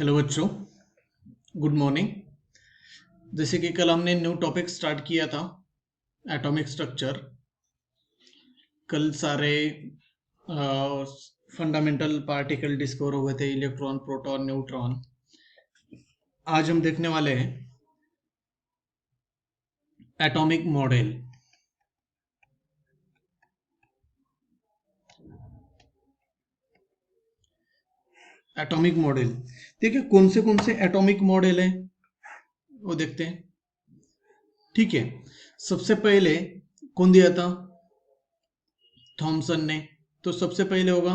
Hello बच्चों, good morning. जैसे कि कल हमने न्यू टॉपिक स्टार्ट किया था, एटॉमिक स्ट्रक्चर। कल सारे फंडामेंटल पार्टिकल डिस्कवर हुए थे, इलेक्ट्रॉन, प्रोटॉन, न्यूट्रॉन। आज हम देखने वाले हैं एटॉमिक मॉडल। एटॉमिक मॉडल देखिए, कौन से एटॉमिक मॉडल हैं वो देखते हैं। ठीक है, सबसे पहले कौन दिया था? थॉमसन ने। तो सबसे पहले होगा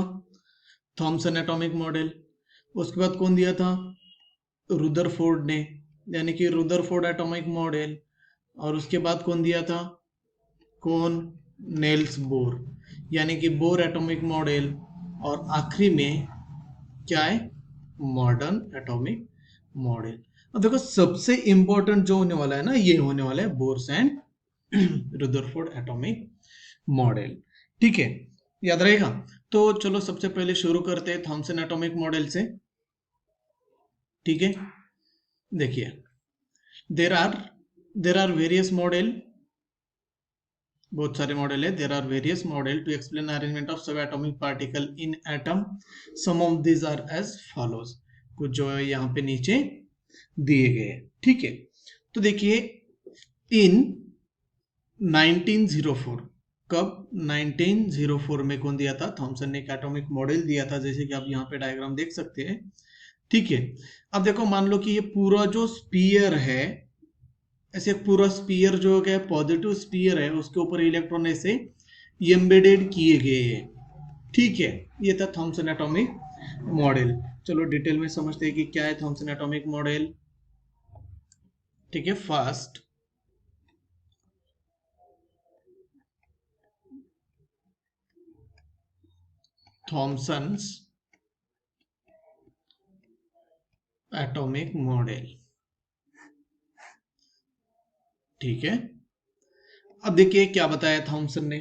थॉमसन एटॉमिक मॉडल। उसके बाद कौन दिया था? रुदरफोर्ड ने, यानी कि रुदरफोर्ड एटॉमिक मॉडल। और उसके बाद कौन दिया था? कौन? नेल्स बोर, यानी कि बोर एटॉमिक मॉडल। और आखिरी में क्या है? Modern atomic model. अब देखो, सबसे इंपॉर्टेंट जो होने वाला है ना, ये होने वाला है Bohr's and Rutherford atomic model. ठीक है, याद रहेगा। तो चलो सबसे पहले शुरू करते हैं थॉमसन एटॉमिक मॉडल से। ठीक है, देखिए, देर आर वेरियस मॉडल, बहुत सारे मॉडल है। There are various model to explain arrangement of sub atomic particle in atom. Some of this are as follows. कुछ जो है यहाँ पे नीचे दिए गए हैं। ठीक है, तो देखिए, इन 1904, कब? 1904 में कौन दिया था? थॉमसन ने एक एटॉमिक मॉडल दिया था, जैसे कि आप यहाँ पे डायग्राम देख सकते हैं। ठीक है, अब देखो, मान लो कि ये पूरा जो स्पीयर है, ऐसे पूरा स्पीयर जो है पॉजिटिव स्पीयर है, उसके ऊपर इलेक्ट्रॉन ऐसे एम्बेडेड किए गए हैं। ठीक है, ये था थॉमसन एटॉमिक मॉडल। चलो डिटेल में समझते हैं कि क्या है थॉमसन एटॉमिक मॉडल। ठीक है, फर्स्ट थॉमसन्स एटॉमिक मॉडल। ठीक है, अब देखिए क्या बताया थॉमसन ने।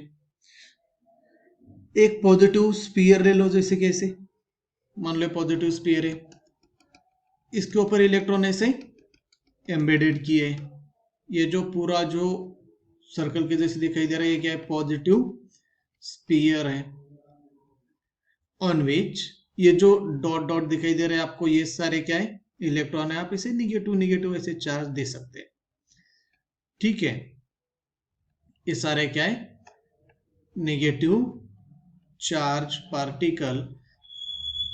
एक पॉजिटिव स्पीयर ले लो, जैसे कैसे, मान लो पॉजिटिव स्पीयर है, इसके ऊपर इलेक्ट्रॉन ऐसे एम्बेडेड किए। ये जो पूरा जो सर्कल के जैसे दिखाई दे रहा है, ये क्या है? पॉजिटिव स्पीयर है। ऑन विच ये जो डॉट डॉट दिखाई दे रहे हैं आपको, ये सारे क्या है? इलेक्ट्रॉन है। आप इसे निगेटिव निगेटिव ऐसे चार्ज दे सकते हैं। ठीक है, ये सारे क्या है? Negative charge particle,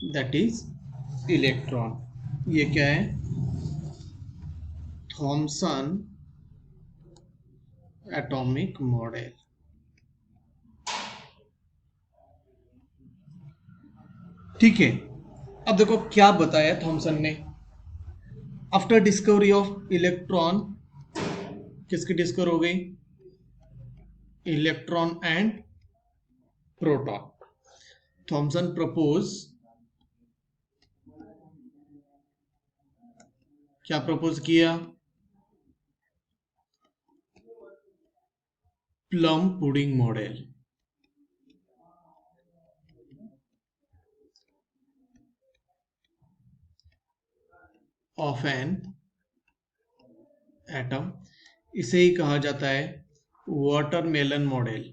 that is electron. ये क्या है? Thomson atomic model. ठीक है, अब देखो क्या बताया थॉमसन ने। आफ्टर डिस्कवरी ऑफ इलेक्ट्रॉन, किसकी डिस्कवर हो गई? Electron and proton. Thomson propose, क्या प्रपोज किया? Plum pudding model of an atom. इसे ही कहा जाता है watermelon model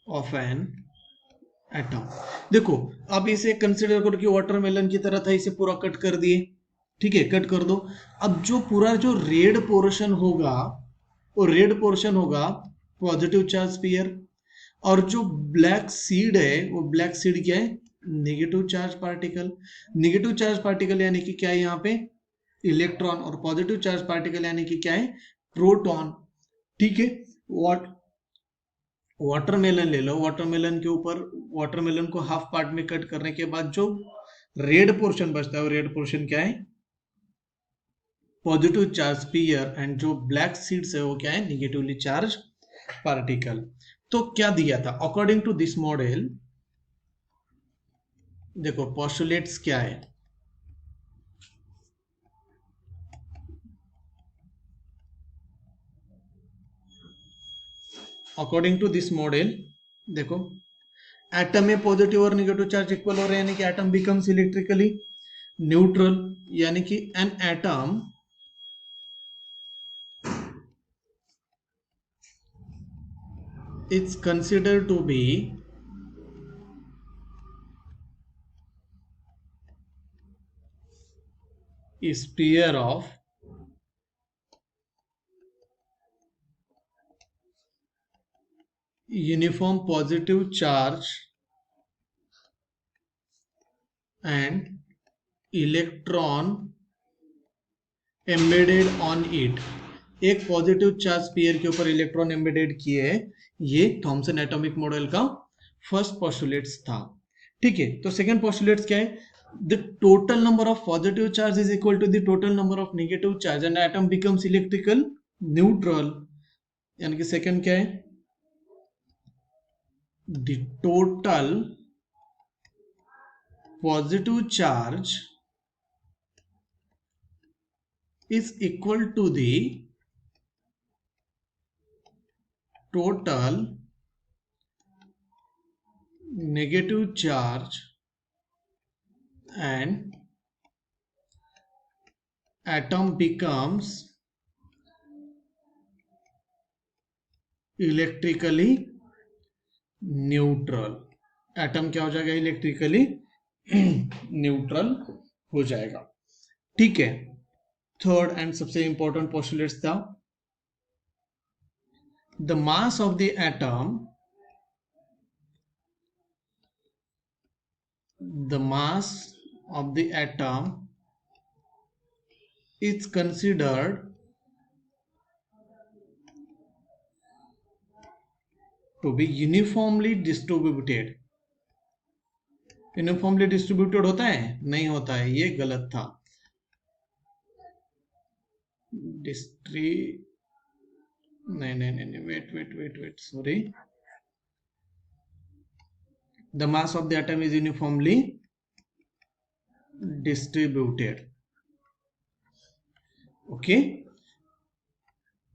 of an atom. देखो, अब इसे कंसिडर करो कि वाटरमेलन की तरह था, इसे पूरा कट कर दिए। ठीक है, कट कर दो। अब जो पूरा जो रेड पोर्शन होगा, वो रेड पोर्शन होगा पॉजिटिव चार्ज स्फीयर। और जो ब्लैक सीड है, वो ब्लैक सीड क्या है? Negative charge particle. Negative charge particle यानी कि क्या है यहाँ पे? इलेक्ट्रॉन। और पॉजिटिव चार्ज पार्टिकल यानी कि क्या है? प्रोटॉन। ठीक है, वॉट वाटरमेलन ले लो। वाटरमेलन के ऊपर, वाटरमेलन को हाफ पार्ट में कट करने के बाद जो रेड पोर्शन बचता है, वो रेड पोर्शन क्या है? Positive charge sphere. एंड जो ब्लैक सीड्स है, वो क्या है? Negatively charge particle. तो क्या दिया था अकॉर्डिंग टू दिस मॉडल? देखो, पोस्टुलेट्स क्या है? अकॉर्डिंग टू दिस मॉडल, देखो एटम में पॉजिटिव और नेगेटिव चार्ज इक्वल हो रहे हैं, यानी कि एटम बिकम्स इलेक्ट्रिकली न्यूट्रल, यानी कि an atom is considered to be a sphere of uniform positive charge and electron embedded on it. एक पॉजिटिव चार्ज स्फीयर के ऊपर इलेक्ट्रॉन एम्बेडेड किए हैं, ये थॉमसन एटॉमिक मॉडल का फर्स्ट पोस्टुलेट्स था। ठीक है, तो सेकंड पोस्टुलेट्स क्या है? The total number of positive charge is equal to the total number of negative charge and atom becomes electrical neutral, यानी कि सेकंड क्या है? The total positive charge is equal to the total negative charge and atom becomes electrically neutral. Atom क्या हो जाएगा? Electrically neutral हो जाएगा। ठीक है, थर्ड एंड सबसे इंपॉर्टेंट पोस्टुलेट्स था, the mass of the atom, the mass of the atom is considered to be uniformly distributed. Uniformly distributed होता है? नहीं होता है, ये गलत था। नहीं, wait, sorry. The mass of the atom is uniformly distributed. Okay,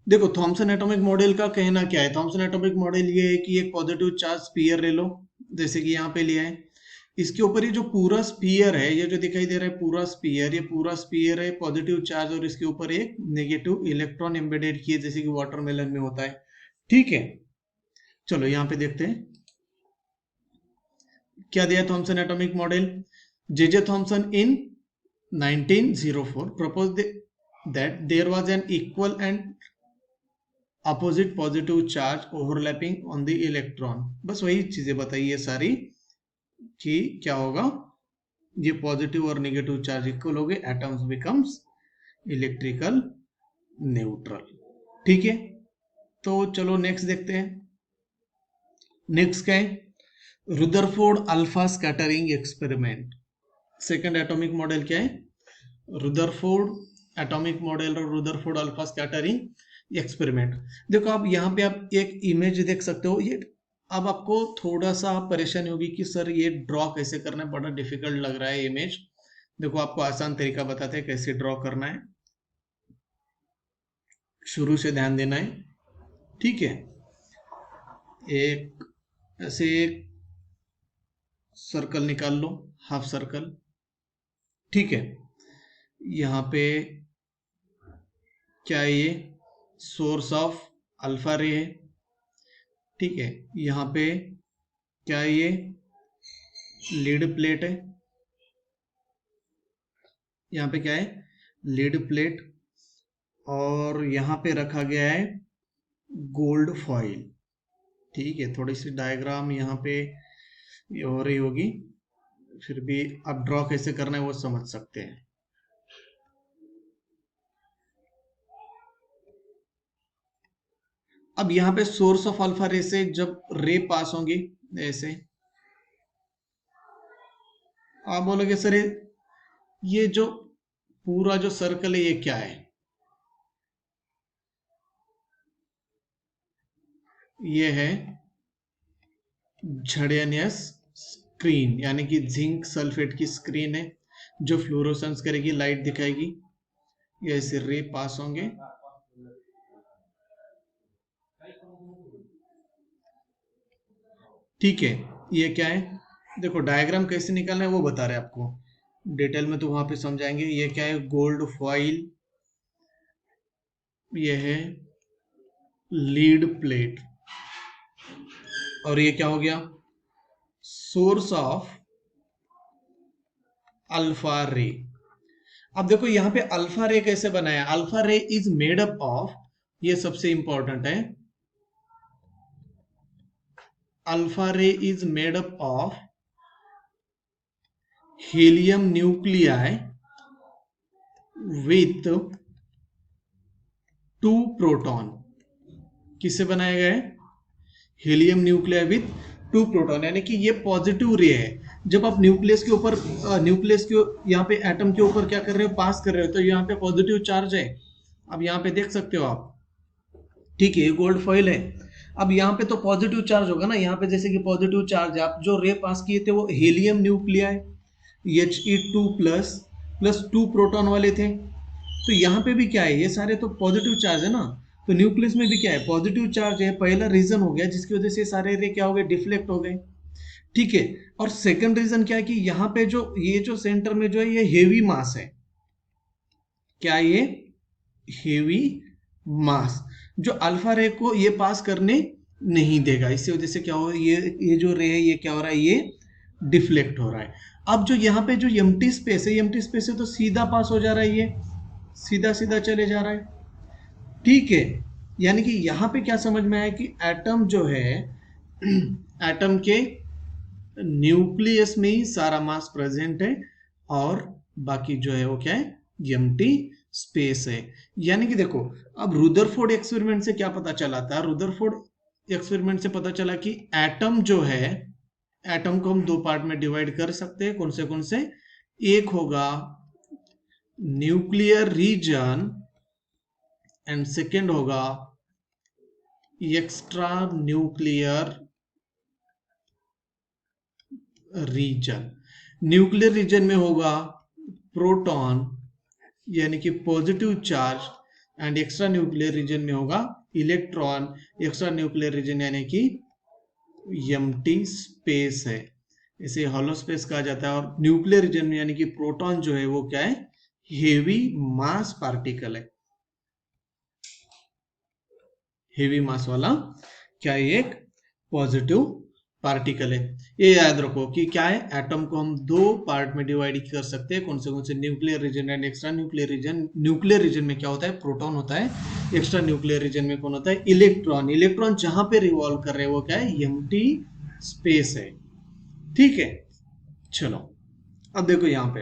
देखो थॉमसन एटॉमिक मॉडल का कहना क्या है? थॉमसन एटॉमिक मॉडल ये है कि एक पॉजिटिव चार्ज स्फीयर ले लो, जैसे कि यहाँ पे लिया है, इसके ऊपर ये जो पूरा स्फीयर है, ये जो दिखाई दे रहा है पूरा स्फीयर, ये पूरा स्फीयर है पॉजिटिव चार्ज, और इसके ऊपर एक नेगेटिव इलेक्ट्रॉन एम्बेडेड किए, जैसे कि वाटरमेलन में होता है। ठीक है, चलो यहाँ पे देखते हैं क्या दिया Thomson atomic model. J Thomson in 1904 proposed that there was an equal and opposite positive charge overlapping on the electron. बस वही चीजें बताई है सारी कि क्या होगा, ये पॉजिटिव और नेगेटिव चार्ज इक्वल हो गए, एटम्स बिकम्स इलेक्ट्रिकल न्यूट्रल। ठीक है, तो चलो नेक्स्ट देखते हैं। नेक्स्ट क्या है? Rutherford alpha scattering experiment. Second atomic model क्या है? रुदरफोर्ड एटॉमिक मॉडल और रुदरफोर्ड अल्फा स्कैटरिंग एक्सपेरिमेंट। देखो आप यहाँ पे आप एक इमेज देख सकते हो, ये अब आपको थोड़ा सा परेशानी होगी कि सर ये ड्रॉ कैसे करना है, बड़ा डिफिकल्ट लग रहा है इमेज। देखो आपको आसान तरीका बताते हैं कैसे ड्रॉ करना है, शुरू से ध्यान देना है। ठीक है, एक ऐसे एक सर्कल निकाल लो, हाफ सर्कल। ठीक है, यहाँ पे क्या है? ये सोर्स ऑफ अल्फा रे है। ठीक है, यहाँ पे क्या है? ये लीड प्लेट है। यहाँ पे क्या है? लीड प्लेट, और यहाँ पे रखा गया है गोल्ड फॉइल। ठीक है, थोड़ी सी डायग्राम यहाँ पे ये हो रही होगी, फिर भी अब ड्रॉ कैसे करना है वो समझ सकते हैं। अब यहाँ पे सोर्स ऑफ अल्फा रे से जब रे पास होंगी ऐसे, आप बोलोगे सर ये जो पूरा जो सर्कल है ये क्या है? ये है झड़ियनियस स्क्रीन, यानी कि जिंक सल्फेट की स्क्रीन है जो फ्लोरोसेंस करेगी, लाइट दिखाएगी, ये ऐसे रे पास होंगे। ठीक है, ये क्या है, देखो डायग्राम कैसे निकालना है वो बता रहे हैं आपको, डिटेल में तो वहां पे समझाएंगे। ये क्या है, गोल्ड फॉइल, ये है लीड प्लेट, और ये क्या हो गया, सोर्स ऑफ अल्फा रे। अब देखो यहां पे अल्फा रे कैसे बनाया, अल्फा रे इज मेड अप ऑफ, ये सबसे इंपॉर्टेंट है, अल्फा रे is made up of helium nuclei with 2 proton. किससे बनाया गया है, हीलियम न्यूक्लियाई विथ 2 प्रोटॉन, यानी कि ये पॉजिटिव रे है। जब आप न्यूक्लियस के ऊपर न्यूक्लियस के यहाँ पे एटम के ऊपर क्या कर रहे हो, पास कर रहे हो, तो यहाँ पे पॉजिटिव चार्ज है। अब यहाँ पे देख सकते हो आप, ठीक है, ये गोल्ड फॉइल है। अब यहाँ पे तो पॉजिटिव चार्ज होगा ना, यहाँ पे जैसे कि पॉजिटिव चार्ज है, आप जो रे पास किए थे वो helium nuclei He2 plus plus 2 proton वाले थे। तो यहाँ पे भी क्या है, ये सारे तो पॉजिटिव चार्ज है ना, तो न्यूक्लियस में भी क्या है, पॉजिटिव चार्ज है। पहला रीजन हो गया जिसकी वजह से सारे रे क्या हो गए, डिफ्लेक्ट हो गए, ठीक है। और सेकंड रीजन क्या है कि यहाँ पे जो ये जो सेंटर में जो है ये हेवी मास है, क्या ये हेवी मास, जो अल्फा रे को ये पास करने नहीं देगा। इसी वजह से क्या हो, ये जो रे है ये क्या हो रहा है, ये डिफ्लेक्ट हो रहा है। अब जो यहाँ पे जो एम्प्टी स्पेस है, एम्प्टी स्पेस है तो सीधा पास हो जा रहा है, ये सीधा सीधा चले जा रहा है, ठीक है। यानी कि यहाँ पे क्या समझ में आया कि एटम जो है एटम के न्यूक्लियस में ही सारा मास प्रेजेंट है, और बाकी जो है वो क्या है, एम्प्टी स्पेस है। यानी कि देखो, अब रुदरफोर्ड एक्सपेरिमेंट से क्या पता चला था, रुदरफोर्ड एक्सपेरिमेंट से पता चला कि एटम जो है, एटम को हम 2 पार्ट में डिवाइड कर सकते हैं। कौन से, एक होगा न्यूक्लियर रीजन एंड सेकेंड होगा extra nuclear region. Nuclear region में होगा प्रोटॉन यानी कि positive charge, and extra nuclear region में होगा इलेक्ट्रॉन। एक्स्ट्रा न्यूक्लियर रीजन यानी कि एम्प्टी स्पेस है, इसे हॉलो स्पेस कहा जाता है। और न्यूक्लियर रीजन में यानी कि प्रोटॉन जो है वो क्या है, हेवी मास पार्टिकल है, हेवी मास वाला क्या है, एक पॉजिटिव पार्टिकल है। ये याद रखो कि क्या है, एटम को हम 2 पार्ट में डिवाइड कर सकते हैं। कौन से, nuclear region and extra nuclear region. Nuclear region में क्या होता है, प्रोटॉन होता है। एक्स्ट्रा न्यूक्लियर रीजन में कौन होता है, इलेक्ट्रॉन। इलेक्ट्रॉन जहां पे रिवॉल्व कर रहे हैं वो क्या है, एम्प्टी स्पेस है, ठीक है। चलो अब देखो यहाँ पे,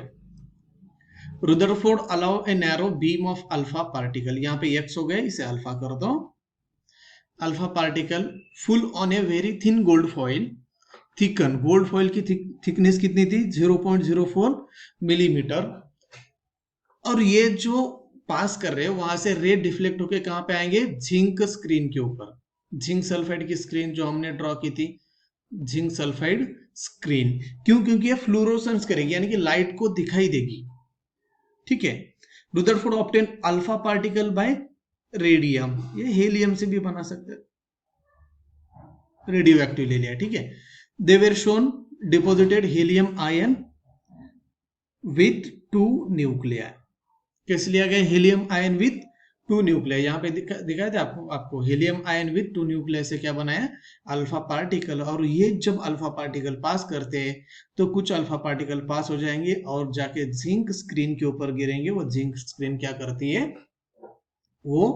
Rutherford allow a narrow beam of alpha particle, यहाँ पे एक्स हो गए, इसे अल्फा कर दो। Alpha particle full on a very thin gold foil, thicken, gold foil की थिकनेस कितनी थी, 0.04 मिलीमीटर। और ये जो पास कर रहे हैं वहां से रे डिफ्लेक्ट होके कहां पे आएंगे, जिंक स्क्रीन के ऊपर, जिंक सल्फाइड की स्क्रीन जो हमने ड्रॉ की थी, जिंक सल्फाइड स्क्रीन। क्यों, क्योंकि ये फ्लोरोसेंस करेगी, यानी कि लाइट को दिखाई देगी, ठीक है। Rutherford obtain alpha particle by radium, ये हीलियम से भी बना सकते हैं, रेडियो एक्टिव ले लिया, ठीक है। They were shown deposited helium ion with 2 nuclei. कैसे लिया गया, हीलियम आयन विथ 2 न्यूक्लियाई, यहाँ पे दिखाया था आपको हीलियम आयन विथ 2 न्यूक्लियाई से क्या बनाया, अल्फा पार्टिकल। और ये जब अल्फा पार्टिकल पास करते हैं तो कुछ अल्फा पार्टिकल पास हो जाएंगे और जाके जिंक स्क्रीन के ऊपर गिरेंगे। वो जिंक स्क्रीन क्या करती है, वो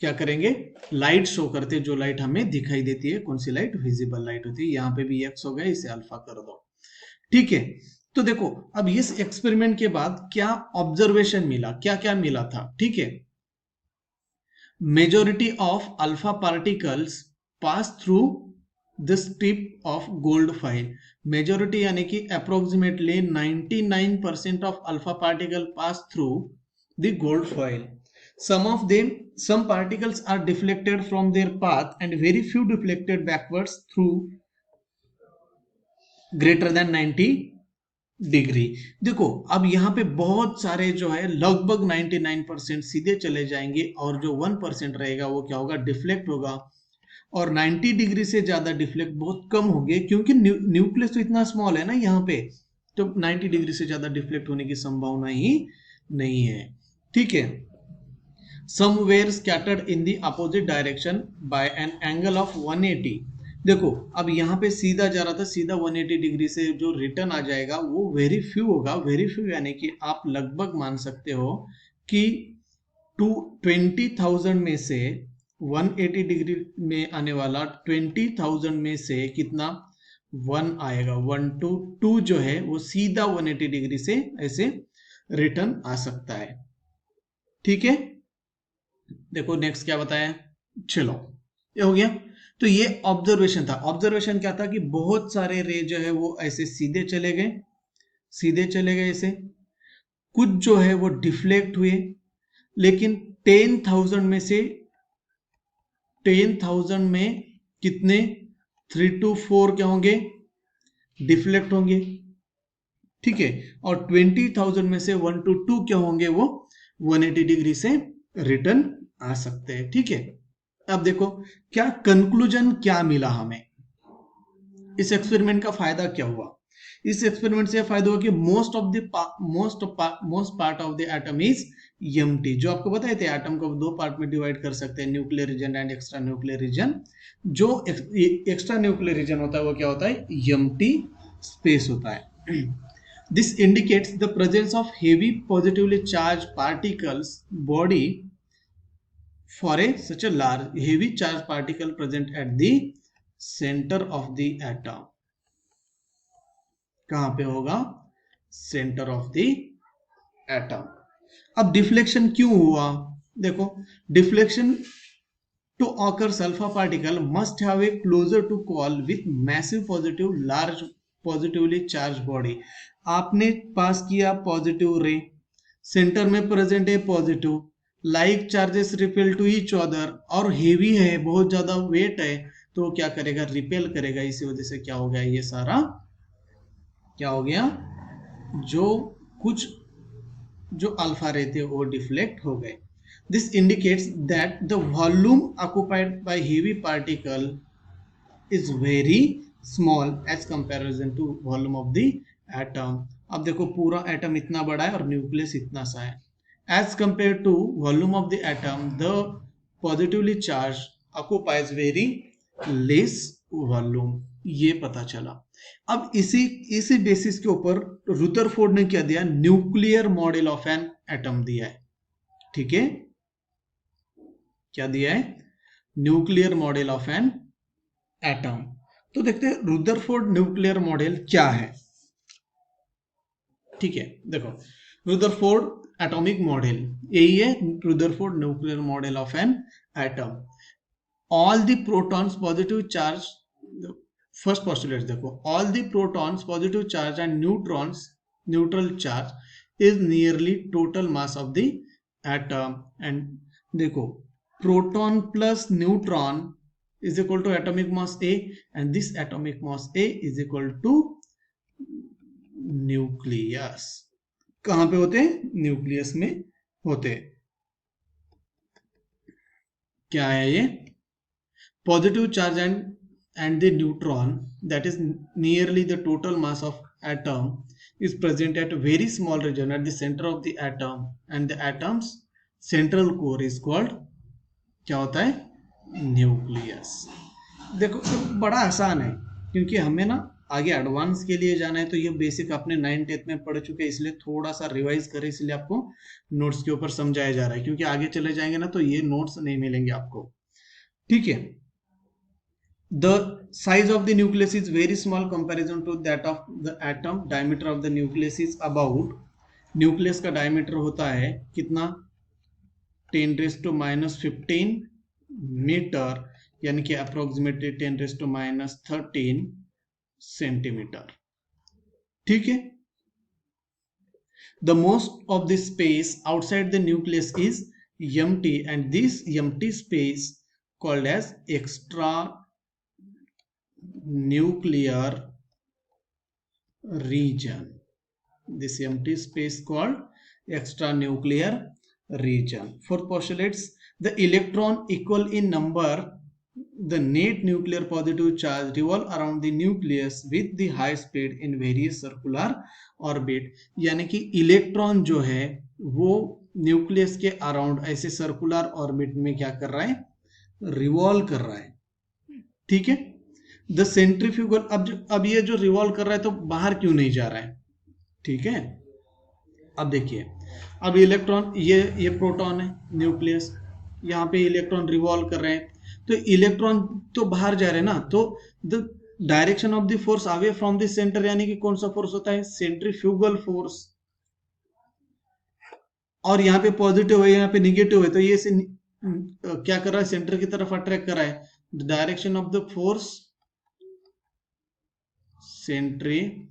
क्या करेंगे, लाइट शो करते हैं, जो लाइट हमें दिखाई देती है। कौन सी लाइट, विजिबल लाइट होती है। यहाँ पे भी एक्स हो गया, इसे अल्फा कर दो, ठीक है। तो देखो अब इस एक्सपेरिमेंट के बाद क्या ऑब्जर्वेशन मिला, क्या क्या मिला था, ठीक है। Majority of alpha particles pass through the strip of gold foil. Majority यानी कि approximately 99% of alpha particle pass through the gold foil. Some particles are deflected from their path and very few deflected backwards through greater than 90 degree. देखो अब यहाँ पे बहुत सारे जो है लगभग 99% सीधे चले जाएंगे, और जो 1% रहेगा वो क्या होगा, डिफ्लेक्ट होगा। और 90 डिग्री से ज्यादा डिफ्लेक्ट बहुत कम होंगे, क्योंकि न्यूक्लियस तो इतना स्मॉल है ना यहाँ पे, तो 90 डिग्री से ज्यादा डिफ्लेक्ट होने की संभावना ही नहीं है। ठीक है। Some were scattered in the opposite direction by an angle of 180। देखो अब यहाँ पे सीधा जा रहा था, सीधा 180 डिग्री से जो रिटर्न आ जाएगा वो वेरी फ्यू होगा। वेरी फ्यू यानी कि आप लगभग मान सकते हो कि 20,000 में से 180 डिग्री में आने वाला 20,000 में से कितना 1 आएगा। 1 to 2 जो है वो सीधा 180 डिग्री से ऐसे रिटर्न आ सकता है। ठीक है। देखो नेक्स्ट क्या बताया, चलो ये हो गया। तो ये ऑब्जर्वेशन था। ऑब्जर्वेशन क्या था कि बहुत सारे रे जो है वो ऐसे सीधे चले गए, सीधे चले गए ऐसे, कुछ जो है वो डिफ्लेक्ट हुए, लेकिन 10,000 में से 10,000 में कितने 3 to 4 क्या होंगे, डिफ्लेक्ट होंगे। ठीक है। और 20,000 में से 1 to 2 क्या होंगे, वो 180 डिग्री से रिटर्न आ सकते हैं। ठीक है। अब देखो क्या कंक्लूजन क्या मिला हमें, इस एक्सपेरिमेंट का फायदा क्या हुआ। इस एक्सपेरिमेंट से फायदा हुआ कि most part of the atom is empty. जो आपको बताए थे एटम को दो पार्ट में डिवाइड कर सकते हैं, nuclear region and extra nuclear region. जो एक्स्ट्रा न्यूक्लियर रीजन होता है वो क्या होता है, एम्प्टी स्पेस होता है। This indicates the presence of heavy positively charged particles body for such a large heavy charged particle present at the center of the atom। कहां पे होगा, सेंटर ऑफ द एटम। अब डिफ्लेक्शन क्यों हुआ, देखो deflection to occur alpha particle must have a closer to call with massive positive large positively charged body। आपने पास किया positive रे, सेंटर में प्रेजेंट है positive, like charges repel to each other, और हेवी है, बहुत ज्यादा वेट है, तो क्या करेगा, रिपेल करेगा। इसी वजह से क्या हो गया, ये सारा क्या हो गया, जो कुछ जो अल्फा रे थे वो डिफ्लेक्ट हो गए। This indicates that the volume occupied by heavy particle is very small as comparison to volume of the atom। अब देखो पूरा एटम इतना बड़ा है और न्यूक्लियस इतना सा है। As compared to volume of the atom, the positively charged occupies very less volume। ये पता चला। अब इसी बेसिस के ऊपर रुदरफोर्ड ने क्या दिया, nuclear model of an atom दिया है। ठीक है, क्या दिया है, nuclear model of an atom. तो देखते हैं रुदरफोर्ड न्यूक्लियर मॉडल क्या है। ठीक है, देखो रुदरफोर्ड एटॉमिक मॉडल यही है, Rutherford nuclear model of an atom. All the protons positive charge, first postulate देखो, all the protons positive charge and neutrons neutral charge is nearly total mass of the atom. And देखो proton plus neutron is equal to atomic mass A, and this atomic mass A is equal to nucleus। कहां पे होते हैं, nucleus में होते हैं। क्या है ये, positive charge and the neutron that is nearly the total mass of atom is present at a very small region at the center of the atom, and the atom's central core is called क्या होता है, nucleus. देखो तो बड़ा आसान है, क्योंकि हमें ना आगे एडवांस के लिए जाना है, तो ये बेसिक अपने 9th में पढ़ चुके हैं, इसलिए थोड़ा सा रिवाइज करें, इसलिए आपको नोट्स के ऊपर समझाया जा रहा है, क्योंकि आगे चले जाएंगे ना तो ये नोट्स नहीं मिलेंगे आपको। ठीक है। The size of the nucleus is very small comparison to that of the atom. Diameter of the nucleus is about, nucleus का डायमीटर होता है कितना, 10⁻⁻15 मीटर, यानी कि अप्रोक्सीमेटली 10⁻⁻13 सेंटीमीटर। ठीक है। The most of the space outside the nucleus is empty, and this empty space called as extra nuclear region। this empty space called extra nuclear region। Fourth postulates the electron equal in number the net nuclear positive charge revolve around the nucleus with the high speed in various circular orbit. यानी कि electron जो है वो nucleus के around ऐसे circular orbit में क्या कर रहा है, रिवॉल्व कर रहा है, ठीक है। द सेंट्रीफ्यूगल, अब ये जो रिवॉल्व कर रहा है तो बाहर क्यों नहीं जा रहा है, ठीक है। अब देखिए, अब इलेक्ट्रॉन, ये प्रोटॉन है न्यूक्लियस, यहाँ पे इलेक्ट्रॉन रिवॉल्व कर रहे हैं, तो इलेक्ट्रॉन तो बाहर जा रहे हैं ना, तो the direction of the force away from the centre, यानी कि कौन सा फोर्स होता है, सेंट्रीफ्यूगल फोर्स। और यहाँ पे पॉजिटिव है, यहाँ पे निगेटिव है, तो ये क्या कर रहा है, सेंटर की तरफ अट्रैक्ट कर रहा है। The direction of the force centripetal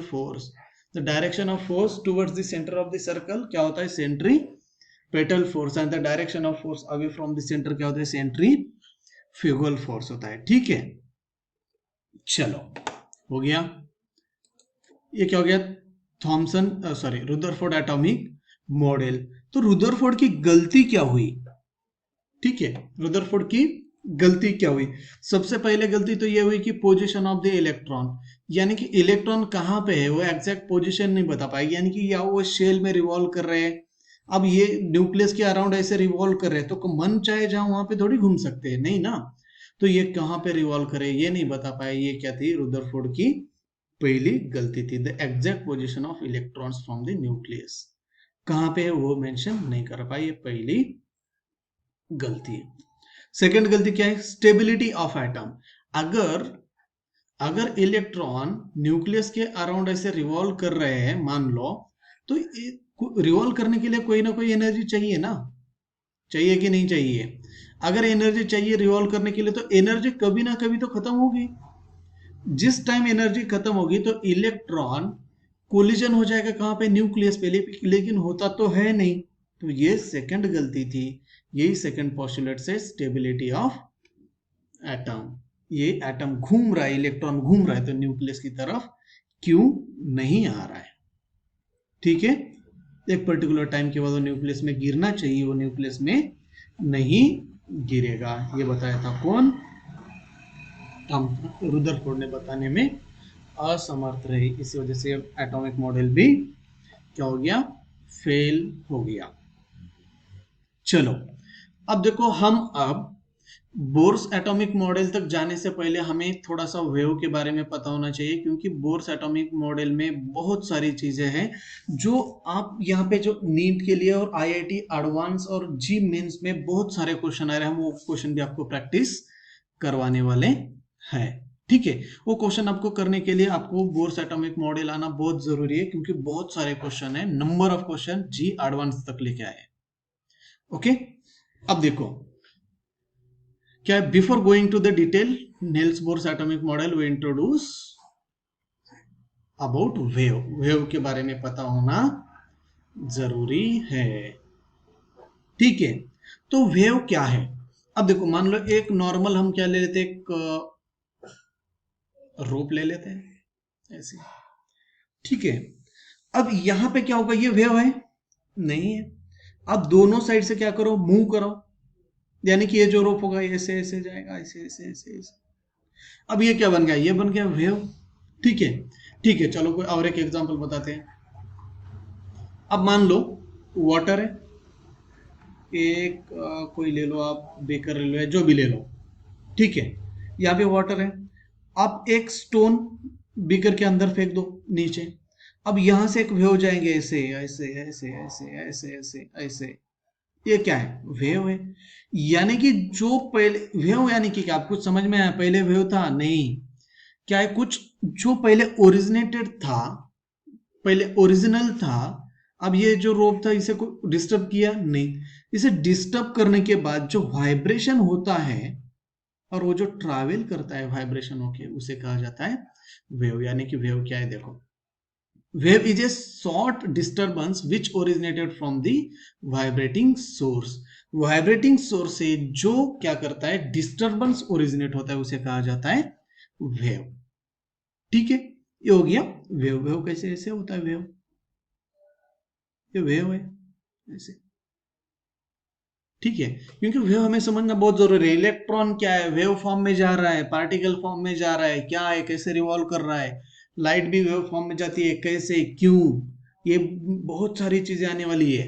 force, the direction of force towards the centre of the circle क्या होता है, centripetal force, and the direction of force away from the centre क्या होता है, सेंट्रीफ्यूगल फोर्स होता है, ठीक है। चलो, हो गया, ये क्या हो गया, रुदरफोर्ड एटॉमिक मॉडल। तो रुदरफोर्ड की गलती क्या हुई, ठीक है, रुदरफोर्ड की गलती क्या हुई, सबसे पहले गलती तो ये हुई कि पोजीशन ऑफ द इलेक्ट्रॉन, यानी कि इलेक्ट्रॉन कहाँ पे है वो एग्जैक्ट पोजीशन नहीं बता पाएगी, यानी कि या वो शेल में रिवॉल्व कर रहे हैं, अब ये न्यूक्लियस के अराउंड ऐसे रिवॉल्व कर रहे हैं, तो मन चाहे जहां वहां पे थोड़ी घूम सकते हैं, नहीं ना, तो ये कहाँ पे रिवॉल्व करे ये नहीं बता पाए, ये क्या थी, रुदरफोर्ड की पहली गलती थी। The exact position of electrons from the nucleus कहाँ पे है वो मेंशन नहीं कर पाए, ये पहली गलती है। सेकंड गलती क्या है, स्टेबिलिटी ऑफ एटम, अगर अगर इलेक्ट्रॉन न्यूक्लियस के अराउंड ऐसे रिवॉल्व कर रहे हैं मान लो, तो रिवॉल्व करने के लिए कोई ना कोई एनर्जी चाहिए ना, चाहिए कि नहीं चाहिए, अगर एनर्जी चाहिए रिवॉल्व करने के लिए तो एनर्जी कभी ना कभी तो खत्म होगी, जिस टाइम एनर्जी खत्म होगी तो इलेक्ट्रॉन कोलिजन हो जाएगा कहां पे, न्यूक्लियस पे, लेकिन होता तो है नहीं, तो ये सेकंड गलती थी, यही सेकंड पोस्टुलेट से स्टेबिलिटी ऑफ एटम, ये एटम घूम रहा है, इलेक्ट्रॉन घूम रहा है, तो न्यूक्लियस की तरफ क्यों नहीं आ रहा है, ठीक है, एक पर्टिकुलर टाइम के बाद वो न्यूक्लियस में गिरना चाहिए, वो न्यूक्लियस में नहीं गिरेगा, ये बताया था कौन, रुदरफोर्ड ने बताने में असमर्थ रहे, इसी वजह से एटॉमिक मॉडल भी क्या हो गया, फेल हो गया। चलो, अब देखो, हम अब बोर्स एटॉमिक मॉडल तक जाने से पहले हमें थोड़ा सा वेव के बारे में पता होना चाहिए, क्योंकि बोर्स एटॉमिक मॉडल में बहुत सारी चीजें हैं जो आप यहाँ पे जो नीट के लिए और आईआईटी एडवांस और जी मेंस में बहुत सारे क्वेश्चन आ रहे हैं, हम वो क्वेश्चन भी आपको प्रैक्टिस करवाने वाले हैं, ठीक है। वो क्वेश्चन आपको करने के लिए आपको बोर्स एटॉमिक मॉडल आना बहुत जरूरी है, क्योंकि बहुत सारे क्वेश्चन है, number of question JEE advance तक लेके आए, ओके। अब देखो क्या, before going to the detail Niels Bohr's atomic model we introduce about wave, wave के बारे में पता होना जरूरी है, ठीक है। तो वेव क्या है, अब देखो, मान लो एक नॉर्मल हम क्या ले लेते, एक रोप ले लेते हैं ऐसे, ठीक है। अब यहां पे क्या होगा, ये वेव है नहीं है, अब दोनों साइड से क्या करो, मूव करो, यानी कि ये जो रोप होगा ऐसे ऐसे जाएगा, ऐसे ऐसे ऐसे ऐसे, अब ये क्या बन गया, ये बन गया वेव, ठीक है, ठीक है। चलो कोई और एक एग्जांपल बताते हैं, अब मान लो वाटर है, एक कोई ले लो आप, बेकर ले लो, जो भी ले लो, ठीक है, यहाँ पे वाटर है, आप एक स्टोन बीकर के अंदर फेंक दो नीचे, अब यहां से एक वेव जाएंगे ऐसे ऐसे ऐसे ऐसे ऐसे ऐसे ऐसे, ये क्या है, वेव है, यानी कि जो पहले वेव, यानी कि क्या आपको समझ में आया, पहले वेव था नहीं, क्या है, कुछ जो पहले ओरिजिनेटेड था, पहले ओरिजिनल था, अब ये जो रोप था इसे को डिस्टर्ब किया नहीं, इसे डिस्टर्ब करने के बाद जो वाइब्रेशन होता है और वो जो ट्रैवल करता है वाइब्रेशन होके, उसे कहा जाता है वेव, यानी कि वेव क्या है, देखो, wave is a short disturbance which originated from the vibrating source, vibrating source से जो क्या करता है, डिस्टर्बेंस ओरिजिनेट होता है, उसे कहा जाता है वेव, ठीक है। ये हो गया वेव, वेव कैसे ऐसे होता है वेव, ये वेव है ऐसे, ठीक है, क्योंकि वेव हमें समझना बहुत जरूरी है। इलेक्ट्रॉन क्या है, वेव फॉर्म में जा रहा है, पार्टिकल फॉर्म में जा रहा है, क्या है, कैसे रिवॉल्व कर रहा है। लाइट भी वेव फॉर्म में जाती है, कैसे, क्यों, ये बहुत सारी चीजें आने वाली है।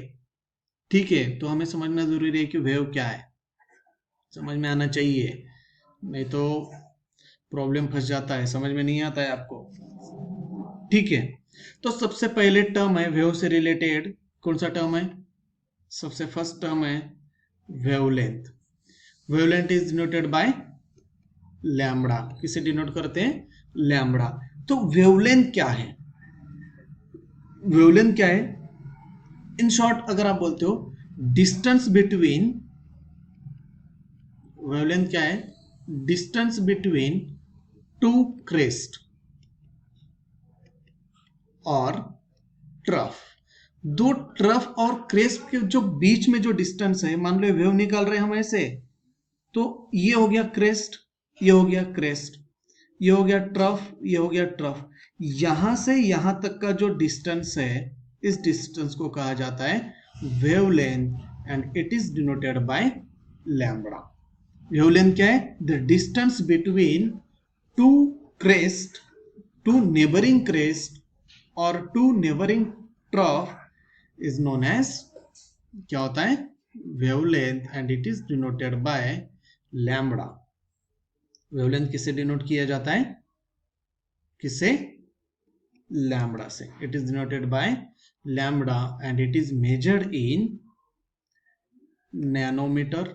ठीक है, तो हमें समझना जरूरी है कि वेव क्या है, समझ में आना चाहिए, नहीं तो प्रॉब्लम फंस जाता है, समझ में नहीं आता है आपको। ठीक है, तो सबसे पहले टर्म है वेव से रिलेटेड, कौन सा टर्म है, सबसे फर्स्ट टर्म है wavelength. Wavelength is denoted by lambda. किसे डिनोट करते हैं, लैम्बडा। तो वेवलेंथ क्या है, वेवलेंथ क्या है, इन शॉर्ट अगर आप बोलते हो डिस्टेंस बिटवीन, वेवलेंथ क्या है, डिस्टेंस बिटवीन टू क्रेस्ट और ट्रफ। दो ट्रफ और क्रेस्ट के जो बीच में जो डिस्टेंस है, मान लो वेव निकाल रहे हैं हम ऐसे, तो ये हो गया क्रेस्ट, ये हो गया क्रेस्ट, ये हो गया ट्रफ, ये हो गया ट्रफ। यहां से यहां तक का जो डिस्टेंस है, इस डिस्टेंस को कहा जाता है wavelength and it is denoted by lambda. Wavelength क्या है, the distance between two crest, two neighbouring crest और two neighbouring trough is known as, क्या होता है, wavelength and it is denoted by lambda. Wavelength किससे डिनोट किया जाता है, किससे, लैम्बडा से। It is denoted by lambda and it is measured in nanometre,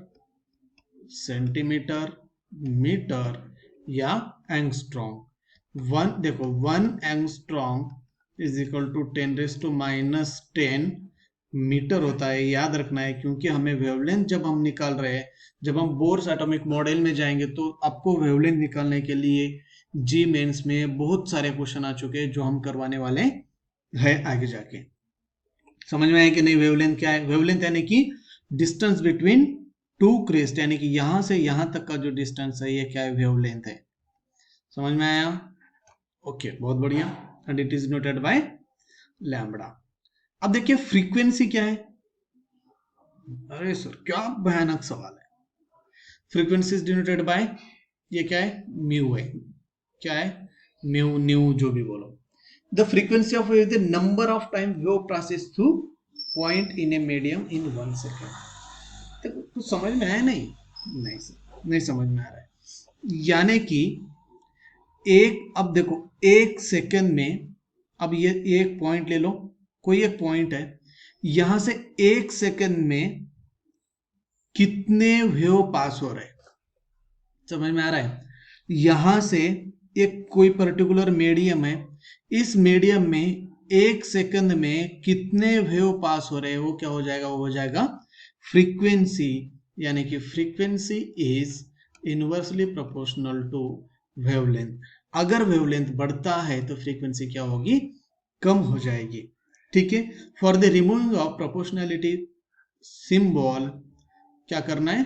centimetre, metre या एंगस्ट्रॉन्ग। वन देखो, 1 angstrom is equal to 10⁻⁻10 metre होता है, याद रखना है, क्योंकि हमें वेवलेंथ जब हम निकाल रहे हैं, जब हम बोर्स एटॉमिक मॉडल में जाएंगे तो आपको वेवलेंथ निकालने के लिए जी मेंस में बहुत सारे क्वेश्चन आ चुके हैं जो हम करवाने वाले हैं आगे जाके। समझ में आया कि नहीं, वेवलेंथ क्या है, वेवलेंथ यानी कि डिस्टेंस बिटवीन टू क्रेस्ट, यानी कि यहां से यहां तक का जो डिस्टेंस है, ये क्या है, वेवलेंथ है। समझ में आया, ओके, बहुत बढ़िया। And it is noted bye lambda. अब देखिए फ्रीक्वेंसी क्या है, अरे सर क्या भयानक सवाल है। फ्रीक्वेंसी इज डिनोटेड बाय, ये क्या है, म्यू है, क्या है, म्यू, न्यू, जो भी बोलो। The frequency of wave, the number of time wave passes through point in a medium in 1 second. तो कुछ समझ में आया, नहीं, नहीं सर, नहीं समझ में आ रहा है। यानी कि एक, अब देखो 1 सेकेंड में, अब ये एक पॉइंट ले लो, कोई एक पॉइंट है, यहां से 1 सेकेंड में कितने वेव पास हो रहे हैं, समझ में आ रहा है। यहां से एक कोई पर्टिकुलर मीडियम है, इस मीडियम में 1 सेकंड में कितने वेव पास हो रहे हैं, वो क्या हो जाएगा, वो हो जाएगा फ्रीक्वेंसी। यानी कि frequency is inversely proportional to wavelength. अगर वेवलेंथ बढ़ता है तो फ्रीक्वेंसी क्या होगी, कम हो जाएगी। ठीक है, for the removing of proportionality symbol क्या करना है,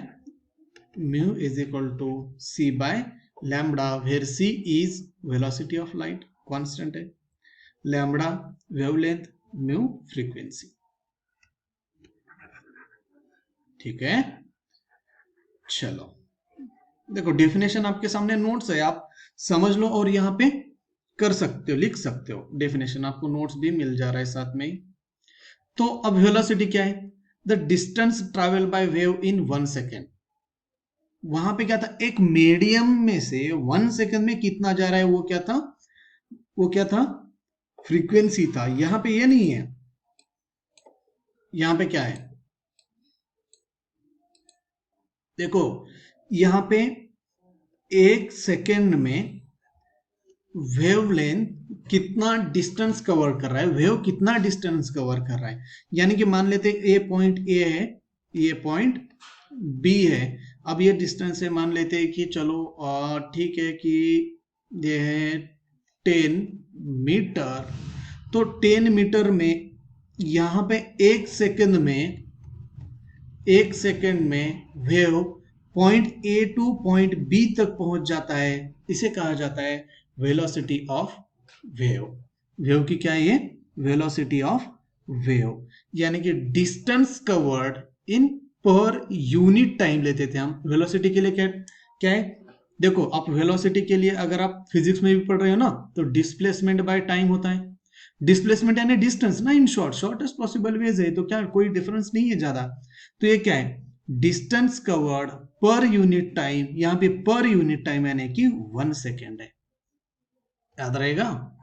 mu is equal to C by lambda, where C is velocity of light, constant है, लैम्बडा वेवलेंथ, म्यू फ्रीक्वेंसी। ठीक है, चलो देखो डेफिनेशन आपके सामने नोट्स है, आप समझ लो और यहां पे कर सकते हो, लिख सकते हो डेफिनेशन, आपको नोट्स भी मिल जा रहा है साथ में ही। तो अब वेलोसिटी क्या है, the distance travel by wave in 1 second. वहां पे क्या था, एक मीडियम में से 1 सेकेंड में कितना जा रहा है, वो क्या था, वो क्या था, फ्रीक्वेंसी था। यहां पे ये नहीं है, यहां पे क्या है, देखो यहां पे 1 सेकेंड में वेवलेंथ कितना डिस्टेंस कवर कर रहा है, वेव कितना डिस्टेंस कवर कर रहा है। यानी कि मान लेते ए पॉइंट ए है, ये पॉइंट बी है, अब ये डिस्टेंस है, मान लेते हैं कि चलो ठीक है कि ये है 10 मीटर। तो 10 मीटर में यहां पे 1 सेकेंड में, 1 सेकेंड में wave point A to point B तक पहुंच जाता है, इसे कहा जाता है वेलोसिटी ऑफ वेव। वेव की क्या है ये, वेलोसिटी ऑफ वेव, यानी कि distance covered in per unit time लेते थे हम। वेलोसिटी के लिए क्या क्या है, देखो आप वेलोसिटी के लिए अगर आप फिजिक्स में भी पढ़ रहे हो ना, तो डिस्प्लेसमेंट बाय टाइम होता है। डिस्प्लेसमेंट यानी डिस्टेंस ना, in short, shortest possible ways है, तो क्या कोई डिफरेंस नहीं है ज्यादा। तो ये क्या है, distance covered per unit time, यहाँ पे पर यूनिट टाइम यानी कि 1 सेकेंड है, याद रहेगा।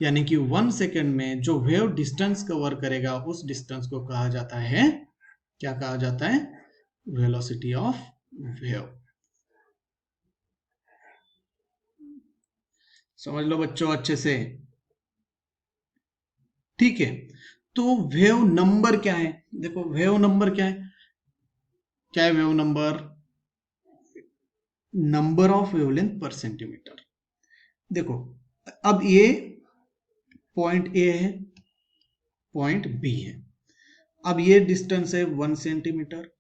यानी कि 1 सेकेंड में जो वेव डिस्टेंस कवर करेगा उस डिस्टेंस को कहा जाता है, क्या कहा जाता है, वेलोसिटी ऑफ वेव। समझ लो बच्चों अच्छे से, ठीक है। तो वेव नंबर क्या है, देखो वेव नंबर क्या है, क्या है wave number, number of wavelength per centimetre. देखो अब ये पॉइंट ए है, पॉइंट बी है, अब ये डिस्टेंस है 1 सेंटीमीटर।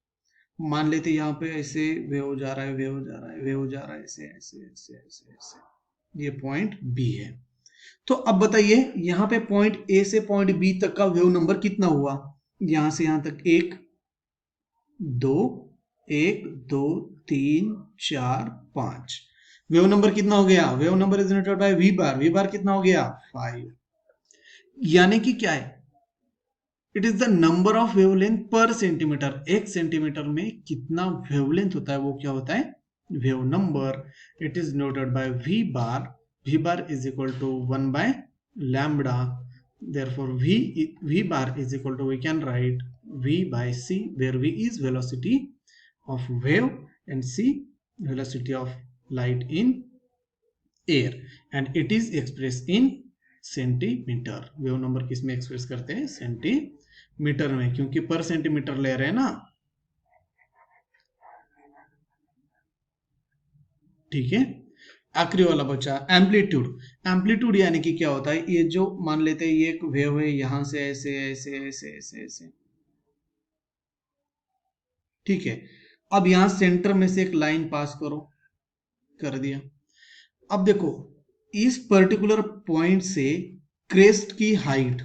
मान लेते यहाँ पे ऐसे वेव जा रहा है, वेव जा रहा है, वेव जा रहा है, ऐसे ऐसे ऐसे ऐसे ऐसे, ये पॉइंट बी है। तो अब बताइए यहाँ पे पॉइंट ए से पॉइंट बी तक का वेव नंबर कितना हुआ, यहां से यहां तक 1 2 1 2 3 4 5, वेव नंबर कितना हो गया, wave number is noted by V bar, V bar कितना हो गया 5। यानी कि क्या है, it is the number of wavelength per centimetre, एक सेंटीमीटर में कितना वेवलेंथ होता है वो क्या होता है, wave number. It is noted by V bar is equal to 1 by lambda, therefore v bar is equal to, we can write v by c, where v is velocity of wave and c velocity of light in air, and it is expressed in centimetre. Wave number किस में express करते हैं, centimetre में, क्योंकि पर centimetre ले रहे हैं ना, ठीक है। आखिरी वाला बचा एम्पलीट्यूड। एम्पलीट्यूड यानी कि क्या होता है, ये जो मान लेते हैं ये एक वेव है, यहां से ऐसे ऐसे ऐसे ऐसे ऐसे, ठीक है। अब यहां सेंटर में से एक लाइन पास करो, कर दिया। अब देखो इस पर्टिकुलर पॉइंट से क्रेस्ट की हाइट,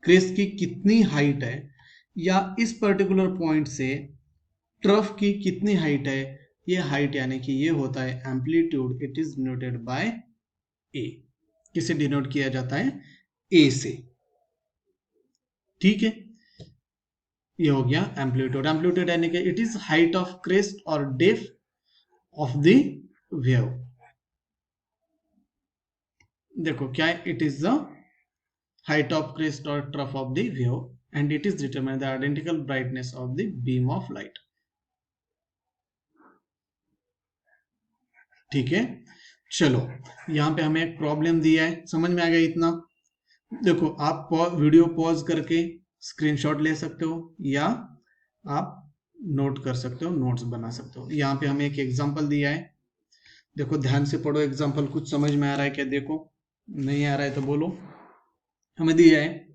क्रेस्ट की कितनी हाइट है, या इस पर्टिकुलर पॉइंट से ट्रफ की कितनी हाइट है, ये हाइट यानी कि ये होता है amplitude. It is denoted by A, किसे डिनोट किया जाता है, ए से, ठीक है। ये हो गया एम्पलीट्यूड। एम्पलीट्यूड यानी कि it is height of crest और डेप्थ ऑफ द वेव। देखो क्या है, it is the height of crest और trough of the wave and it is determine the identical brightness of the beam of light, ठीक है। चलो यहाँ पे हमें एक प्रॉब्लम दिया है, समझ में आ गया इतना। देखो आप वीडियो पॉज करके स्क्रीनशॉट ले सकते हो, या आप नोट कर सकते हो, नोट्स बना सकते हो। यहाँ पे हमें एक एग्जांपल दिया है, देखो ध्यान से पढ़ो एग्जांपल, कुछ समझ में आ रहा है क्या, देखो नहीं आ रहा है तो बोलो। हमें दिया है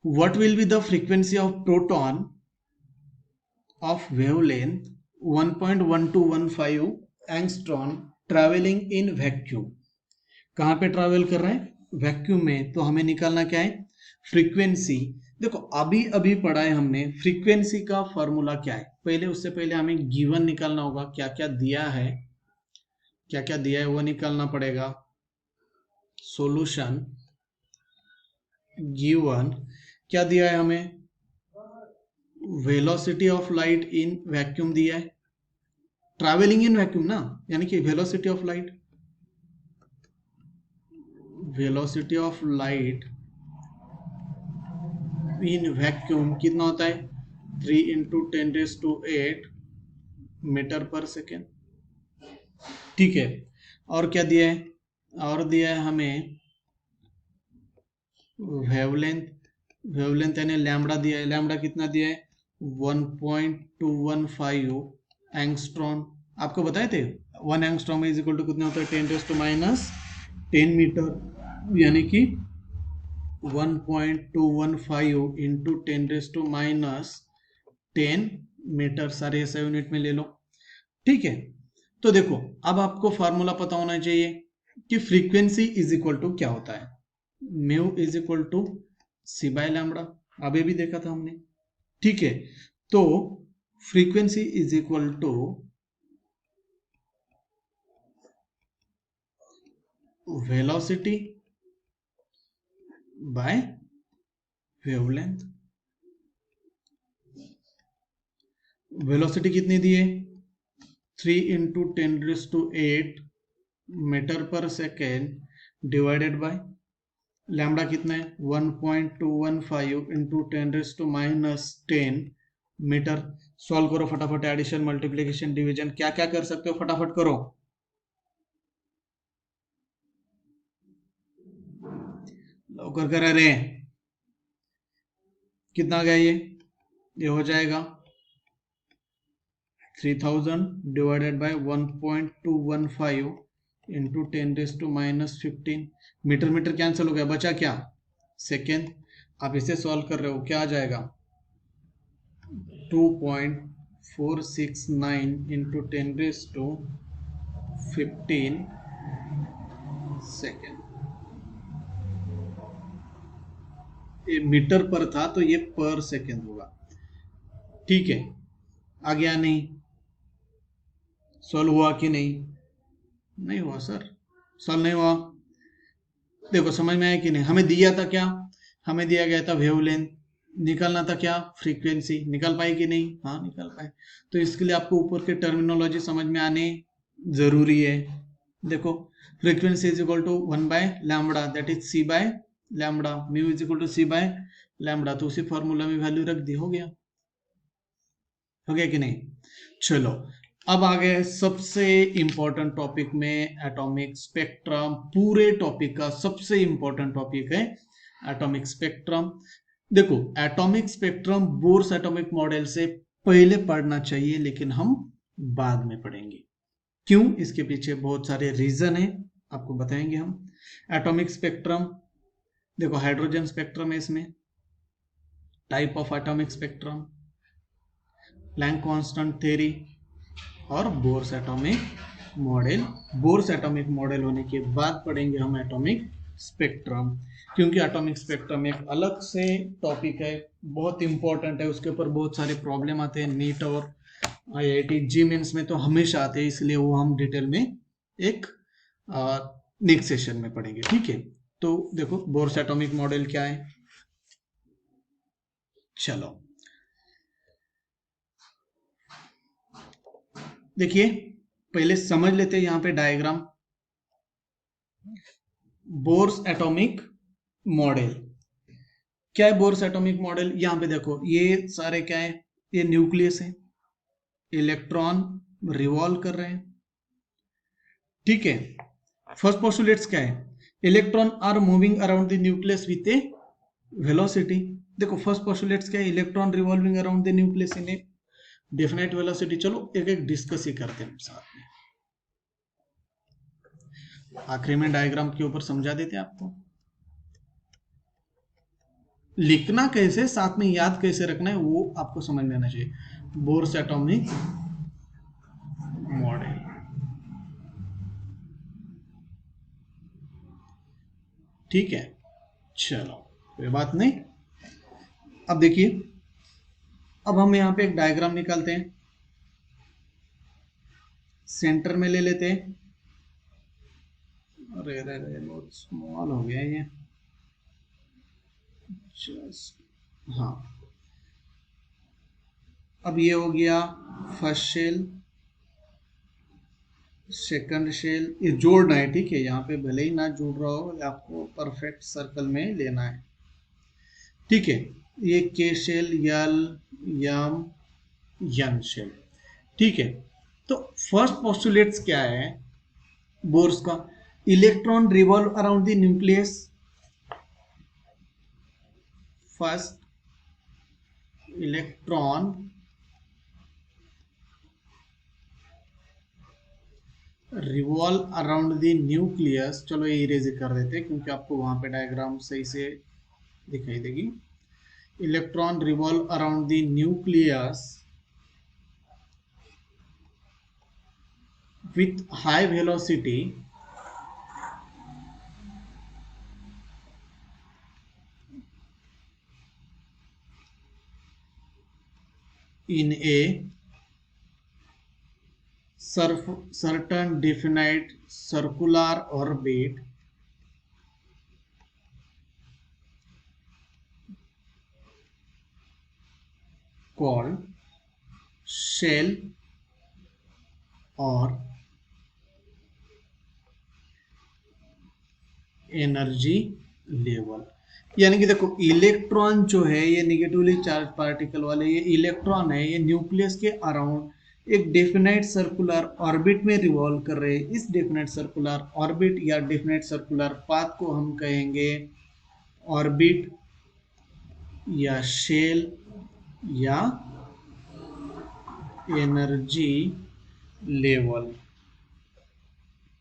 what will be the frequency of proton of wavelength 1.1215 angstrom travelling in vacuum. कहां पे ट्रैवल कर रहे हैं, वैक्यूम में। तो हमें निकालना क्या है, फ्रीक्वेंसी। देखो अभी अभी पढ़ा है हमने, फ्रीक्वेंसी का फॉर्मूला क्या है, पहले उससे पहले हमें गिवन निकालना होगा, क्या क्या दिया है, क्या क्या दिया है वो निकालना पड़ेगा। सॉल्यूशन गिवन, क्या दिया है हमें, velocity of light in vacuum दिया है, ट्रैवलिंग इन वैक्यूम ना, यानी कि velocity of light, velocity of light in vacuum कितना होता है, 3 इंटू 10⁸ मीटर पर सेकेंड, ठीक है। और क्या दिया है, और दिया है हमें वेवलेंथ, वेवलेंथ यानी लैम्बडा दिया है, लैम्बडा कितना दिया है 1.215 एंगस्ट्रॉन। आपको बताए थे 1 एंगस्ट्रॉम इज इक्वल टू कितना होता है, 10⁻10 मीटर, यानी कि 1.215 इंटू 10⁻10 मीटर, सारे ऐसे यूनिट में ले लो, ठीक है। तो देखो अब आपको फार्मूला पता होना चाहिए कि फ्रीक्वेंसी इज इक्वल टू क्या होता है, mu is equal to C by lambda, अभी भी देखा था हमने, ठीक है, तो frequency is equal to velocity by wavelength. Velocity कितनी दी है? 3 × 10⁸ मीटर पर सेकेंड डिवाइडेड बाय लैम्बडा कितना है? 1.215 × 10⁻10 मीटर। सॉल्व करो फटाफट, एडिशन मल्टीप्लिकेशन डिवीजन क्या क्या कर सकते हो फटाफट करो। कर कर रहे कितना गया ये हो जाएगा 3000 divided by 1.215 into 10⁻15 metre metre cancel हो गया, बचा क्या? सेकेंड। आप इसे सॉल्व कर रहे हो, क्या आ जाएगा? 2.469 इंटू 10⁻15 सेकेंड। ये मीटर पर था तो ये पर सेकेंड होगा। ठीक है, आ गया? नहीं सॉल्व हुआ कि नहीं? नहीं हुआ सर, सॉल्व नहीं हुआ। देखो समझ में आया कि नहीं? हमें दिया था क्या? हमें दिया गया था वेवलेंथ, निकालना था क्या? फ्रीक्वेंसी। निकाल पाए कि नहीं? हाँ निकाल पाए। तो इसके लिए आपको ऊपर के टर्मिनोलॉजी समझ में आने जरूरी है। देखो frequency is equal to 1/λ, that is c/λ। Mu is equal to c/λ, तो उसी फॉर्मूला में वैल्यू रख दी, हो गया। हो गया कि नहीं? चलो अब आ गए सबसे इंपॉर्टेंट टॉपिक में, एटॉमिक स्पेक्ट्रम। पूरे टॉपिक का सबसे इंपॉर्टेंट टॉपिक है एटॉमिक स्पेक्ट्रम। देखो atomic spectrum bourse atomic model से पहले पढ़ना चाहिए, लेकिन हम बाद में पढ़ेंगे। क्यों? इसके पीछे बहुत सारे रीजन है, आपको बताएंगे हम। एटॉमिक स्पेक्ट्रम देखो, हाइड्रोजन स्पेक्ट्रम है इसमें, type of atomic spectrum, Planck constant theory और Bohr's atomic model. Bohr's atomic model होने के बाद पढ़ेंगे हम एटॉमिक स्पेक्ट्रम, क्योंकि एटॉमिक स्पेक्ट्रम एक अलग से टॉपिक है, बहुत इंपॉर्टेंट है। उसके ऊपर बहुत सारे प्रॉब्लम आते हैं, नीट और IIT जी मेंस में तो हमेशा आते हैं, इसलिए वो हम डिटेल में एक नेक्स्ट सेशन में पढ़ेंगे। ठीक है, तो देखो बोर्स एटॉमिक मॉडल क्या है। चलो देखिए, पहले समझ लेते हैं यहाँ पे डायग्राम। बोर्स एटॉमिक मॉडल क्या है? बोर्स एटॉमिक मॉडल यहाँ पे देखो, ये सारे क्या है? ये न्यूक्लियस है, इलेक्ट्रॉन रिवॉल्व कर रहे हैं। ठीक है, फर्स्ट पोस्टुलेट्स क्या है? Electron are moving around the nucleus with a velocity. देखो फर्स्ट पोस्टुलेट्स क्या है? Electron revolving around the nucleus in a definite velocity. चलो एक एक डिस्कस ही करते हैं साथ में, आखिरी में डायग्राम के ऊपर समझा देते हैं आपको। लिखना कैसे, साथ में याद कैसे रखना है, वो आपको समझ में आना चाहिए। बोर्स एटॉमिक मॉडल, ठीक है। चलो कोई बात नहीं। अब देखिए, अब हम यहाँ पे एक डायग्राम निकालते हैं, सेंटर में ले लेते हैं। अरे अरे अरे बहुत स्मॉल हो गया ये, हाँ। अब ये हो गया फर्स्ट शेल, सेकंड शेल, ये जोड़ना है। ठीक है, यहाँ पे भले ही ना जुड़ रहा हो, आपको परफेक्ट सर्कल में लेना है। ठीक है, ये के शेल, यल, यम, यन शेल। ठीक है, तो फर्स्ट पोस्टुलेट्स क्या है बोर्स का? Electron revolve around the nucleus. First electron revolve around the nucleus. चलो ये इरेज कर देते हैं, क्योंकि आपको वहां पे डायग्राम सही से दिखाई देगी। Electron revolve around the nucleus with high velocity in a certain definite circular orbit called shell or energy level. यानी कि देखो इलेक्ट्रॉन जो है ये निगेटिवली चार्ज पार्टिकल वाले ये इलेक्ट्रॉन है, ये न्यूक्लियस के अराउंड एक डेफिनेट सर्कुलर ऑर्बिट में रिवॉल्व कर रहे हैं। इस डेफिनेट सर्कुलर ऑर्बिट या डेफिनेट सर्कुलर पाथ को हम कहेंगे ऑर्बिट या शेल या एनर्जी लेवल।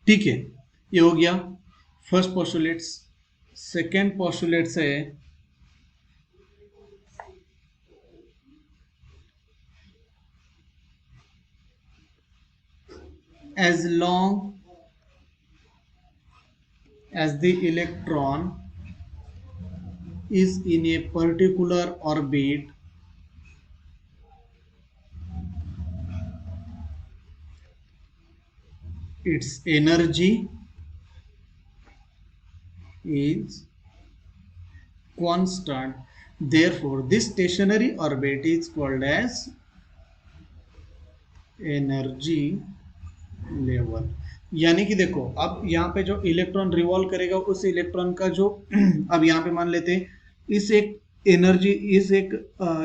ठीक है, ये हो गया फर्स्ट पोस्टुलेट्स। सेकेंड पोस्टुलेट्स है as long as the electron is in a particular orbit, its energy is constant. Therefore, this stationary orbit is called as energy level. यानी कि देखो अब यहाँ पे जो इलेक्ट्रॉन रिवॉल्व करेगा उस इलेक्ट्रॉन का जो अब यहाँ पे मान लेते हैं इस एक एनर्जी इस एक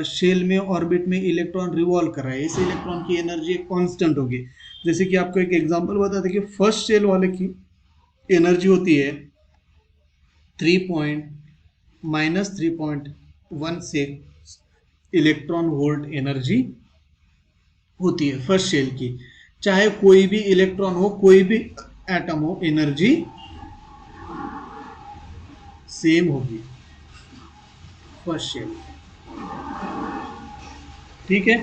शेल में ऑर्बिट में इलेक्ट्रॉन रिवॉल्व कर रहा है, इस इलेक्ट्रॉन की एनर्जी एक कांस्टेंट होगी। जैसे कि आपको एक एग्जांपल बताते कि फर्स्ट शेल वाले की एनर्जी होती है 3.-3.16 इलेक्ट्रॉन वोल्ट एनर्जी होती है फर्स्ट शेल की। चाहे कोई भी इलेक्ट्रॉन हो, कोई भी एटम हो, एनर्जी सेम होगी फर्स्ट शेल। ठीक है,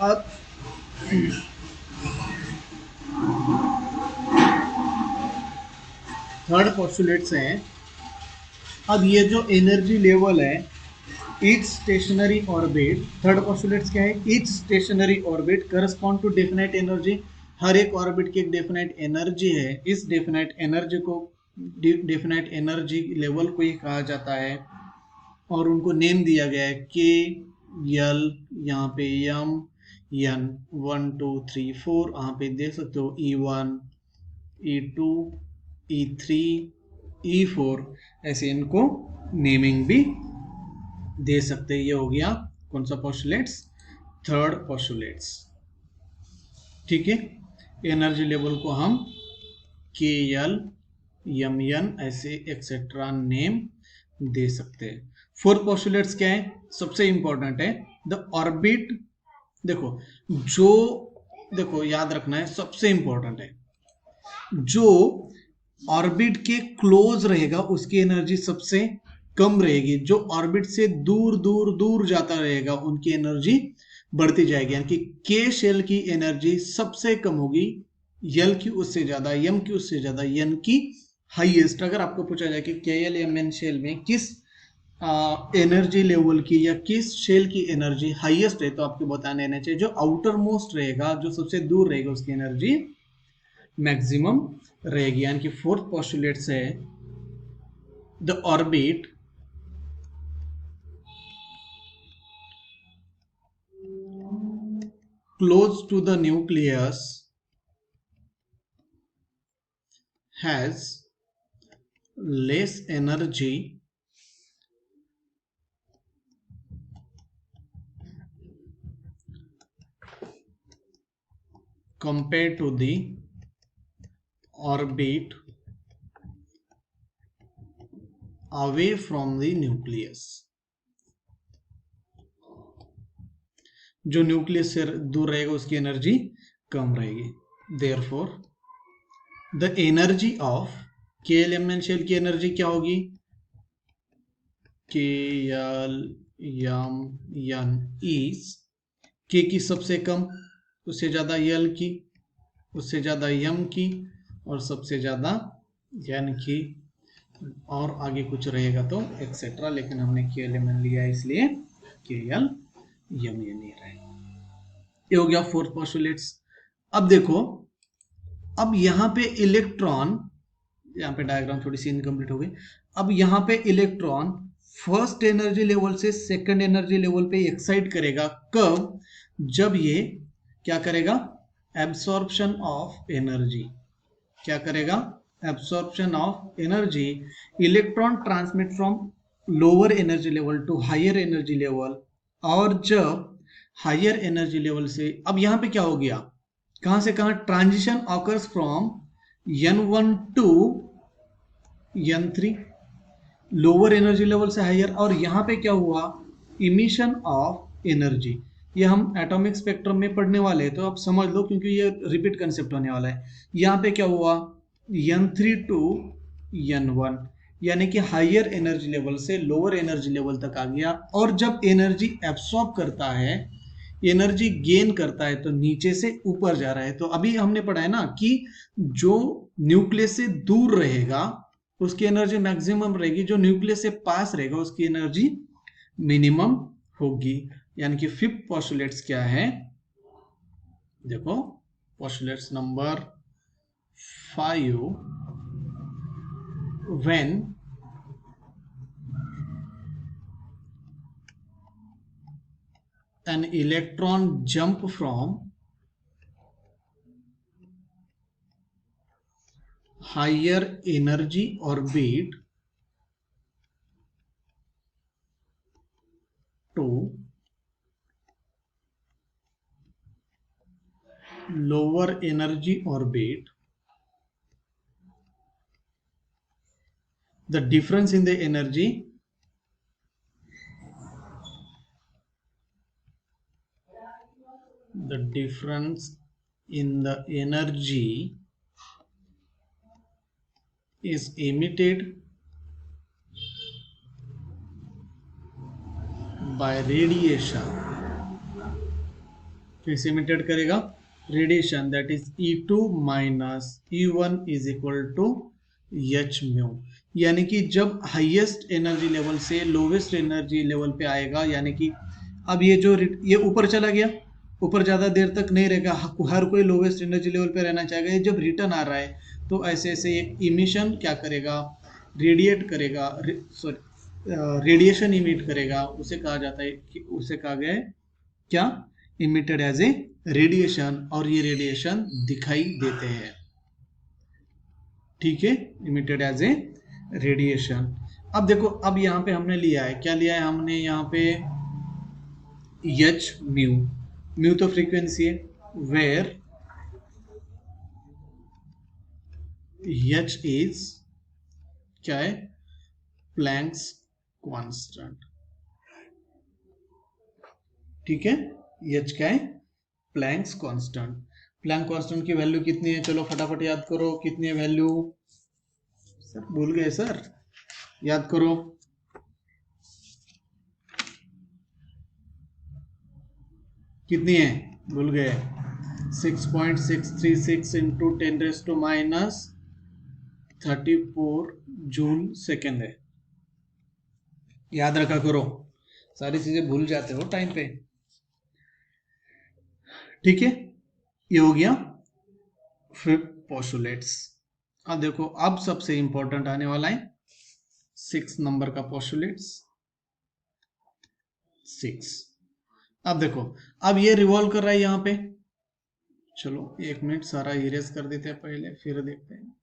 अब थर्ड पोस्टुलेट्स हैं। अब ये जो एनर्जी लेवल है each stationary orbit, third postulates क्या है, each stationary orbit correspond to definite energy. हर एक ऑर्बिट की एक डेफिनेट एनर्जी है, इस डेफिनेट एनर्जी को डेफिनेट एनर्जी लेवल को ही कहा जाता है और उनको नेम दिया गया है के यल, यहाँ पे एम एन 1 2 3 4, यहाँ पे देख सकते हो E1 E2 E3 E4, ऐसे इनको नेमिंग भी दे सकते हैं। ये हो गया कौन सा पोस्टुलेट्स, थर्ड पोस्टुलेट्स। ठीक है, एनर्जी लेवल को हम के एल एम एन ऐसे एक्सेट्रा नेम दे सकते हैं। फोर्थ पोस्टुलेट्स क्या है, सबसे इंपॉर्टेंट है द ऑर्बिट। देखो याद रखना है, सबसे इंपॉर्टेंट है जो ऑर्बिट के क्लोज रहेगा उसकी एनर्जी सबसे कम रहेगी, जो ऑर्बिट से दूर दूर दूर जाता रहेगा उनकी एनर्जी बढ़ती जाएगी। यानी कि के शेल की एनर्जी सबसे कम होगी, यल की उससे ज्यादा, एम की उससे ज्यादा, एन की हाईएस्ट। अगर आपको पूछा जाए कि के एल एम एन शेल में किस एनर्जी लेवल की या किस शेल की एनर्जी हाईएस्ट है, तो आपको बताने देना चाहिए जो आउटर मोस्ट रहेगा, जो सबसे दूर रहेगा उसकी एनर्जी मैक्सिमम रहेगी। यानी कि फोर्थ पोस्टुलेट है the orbit close to the nucleus has less energy compared to the orbit away from the nucleus। जो न्यूक्लियस से दूर रहेगा उसकी एनर्जी कम रहेगी। देयरफॉर द एनर्जी ऑफ के एल एम एन शेल की एनर्जी क्या होगी, के एल एम एन इज के की सबसे कम, उससे ज्यादा यल की, उससे ज्यादा यम की और सबसे ज्यादा एन की, और आगे कुछ रहेगा तो एक्सेट्रा, लेकिन हमने के एल एम एन लिया इसलिए के एल यम ये नहीं रहेगा। ये हो गया फोर्थ पोस्टुलेट्स। अब देखो, अब यहाँ पे इलेक्ट्रॉन, यहाँ पे डायग्राम थोड़ी सी इनकम्प्लीट हो गई। अब यहाँ पे इलेक्ट्रॉन फर्स्ट एनर्जी लेवल से सेकंड एनर्जी लेवल पे एक्साइट करेगा कब? जब ये क्या करेगा? Absorption of energy. क्या करेगा? Absorption of energy. Electron transmit from lower energy level to higher energy level. और जब हायर एनर्जी लेवल से, अब यहाँ पे क्या हो गया, कहां से कहां transition occurs from N1 to N3, lower energy level से हायर। और यहाँ पे क्या हुआ? Emission of energy. ये हम एटॉमिक स्पेक्ट्रम में पढ़ने वाले हैं, तो आप समझ लो क्योंकि ये रिपीट कंसेप्ट होने वाला है। यहाँ पे क्या हुआ? N3 टू N1, यानी कि हायर एनर्जी लेवल से लोअर एनर्जी लेवल तक आ गया। और जब एनर्जी एब्सॉर्ब करता है, एनर्जी गेन करता है, तो नीचे से ऊपर जा रहा है। तो अभी हमने पढ़ा है ना कि जो न्यूक्लियस से दूर रहेगा उसकी एनर्जी मैक्सिमम रहेगी, जो न्यूक्लियस से पास रहेगा उसकी एनर्जी मिनिमम होगी। यानी कि फिफ्थ पोस्टुलेट्स क्या है? देखो, postulates number 5, when an electron jump from higher energy orbit to lower energy orbit, the difference in the energy is emitted by radiation. किस emitted करेगा? Radiation, that is E2 minus E1 is equal to H mu. यानी कि जब highest energy level से lowest energy level पे आएगा, यानी कि अब ये जो ये ऊपर चला गया, ऊपर ज़्यादा देर तक नहीं रहेगा, हर कोई लोवेस्ट एनर्जी लेवल पे रहना चाहेगा। ये जब रिटर्न आ रहा है तो ऐसे ऐसे एक इमिशन क्या करेगा? रेडिएट करेगा, सॉरी रेडिएशन इमिट करेगा। उसे कहा जाता है कि उसे कहा गया है क्या? Emitted as a radiation. और ये रेडिएशन दिखाई देते हैं, ठीक है, इमिटेड एज ए रेडिएशन। अब देखो, अब यहाँ पे हमने लिया है, क्या लिया है हमने यहाँ पे? H mu. म्यू तो फ्रीक्वेंसी है, वेयर एच इज क्या है? प्लैंक्स कांस्टेंट, ठीक है। एच क्या है? Planck's constant. प्लैंक कांस्टेंट की वैल्यू कितनी है? चलो फटाफट याद करो, कितनी है वैल्यू? सर भूल गए सर, याद करो। कितनी है? भूल गए। 6.636 इंटू 10⁻34 जूल सेकेंड है। याद रखा करो, सारी चीजें भूल जाते हो टाइम पे, ठीक है। ये हो गया फिफ्थ पोस्टुलेट्स। अब देखो, अब सबसे इंपॉर्टेंट आने वाला है 6 नंबर का पोस्टुलेट्स। 6, अब देखो, अब ये रिवॉल्व कर रहा है यहाँ पे। चलो 1 मिनट, सारा इरेज कर देते हैं पहले, फिर देखते हैं।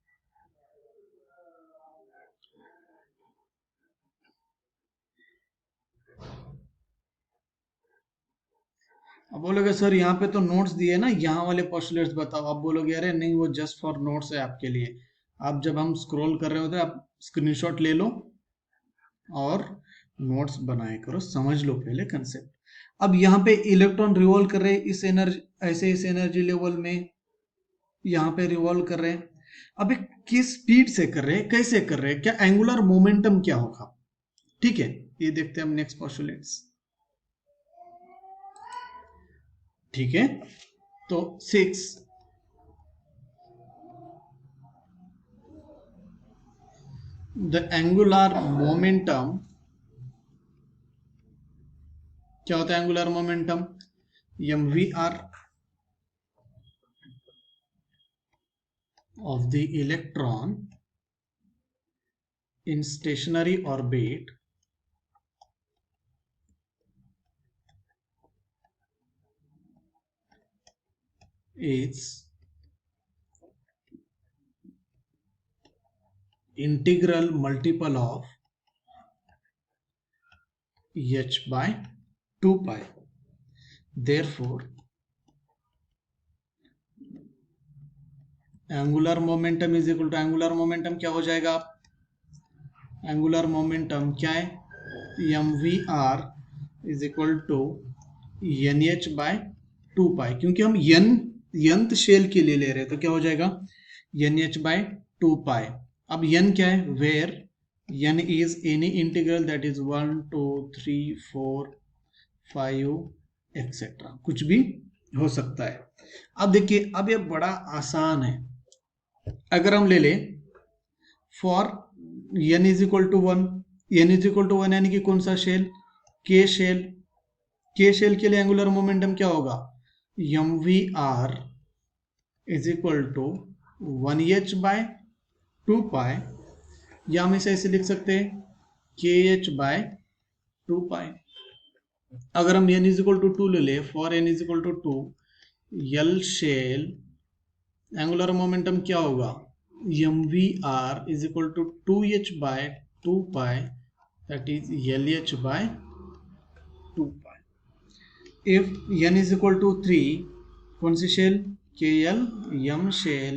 अब बोलोगे सर यहाँ पे तो नोट्स दिए ना, यहाँ वाले पोस्टुलेट्स बताओ। आप बोलोगे अरे नहीं, वो जस्ट फॉर नोट्स है आपके लिए। आप जब हम स्क्रॉल कर रहे होते हैं, आप स्क्रीनशॉट ले लो और नोट्स बनाए करो, समझ लो पहले कंसेप्ट। अब यहाँ पे इलेक्ट्रॉन रिवॉल्व कर रहे हैं इस एनर्जी, ऐसे इस एनर्जी लेवल में यहाँ पे रिवॉल्व कर रहे हैं। अब किस स्पीड से कर रहे हैं, कैसे कर रहे हैं, क्या एंगुलर मोमेंटम क्या होगा, ठीक है, ये देखते हैं हम नेक्स्ट पोस्टुलेट्स, ठीक है। तो 6, द एंगुलर मोमेंटम, क्या होता है angular momentum? mvr of the electron in stationary orbit is integral multiple of h by 2 pi. Therefore, angular momentum is equal to, angular momentum क्या हो जाएगा? एंगुलर मोमेंटम क्या है? M V R is equal to N H by 2 pi, क्योंकि हम यंत shell के लिए ले रहे हैं तो क्या हो जाएगा? N H by 2 pi. अब n क्या है? Where n is any integral that is 1 2 3 4 5 etcetera, कुछ भी हो सकता है. अब देखिए, अब ये बड़ा आसान है. अगर हम ले लें for n is equal to 1, n is equal to 1 यानी कि कौन सा शेल? के शेल. के शेल के लिए एंगुलर मोमेंटम क्या होगा? M V R is equal to 1h by 2 pi, या हम इसे ऐसे लिख सकते हैं के एच बाय 2 पाई. अगर हम n इज इक्वल टू 2 ले ले, for n is equal to 2, L shell angular momentum क्या होगा? M V R is equal to 2h by 2 pi, that is L H by 2 pi. If n is equal to 3, कौन सी शेल? K L M shell,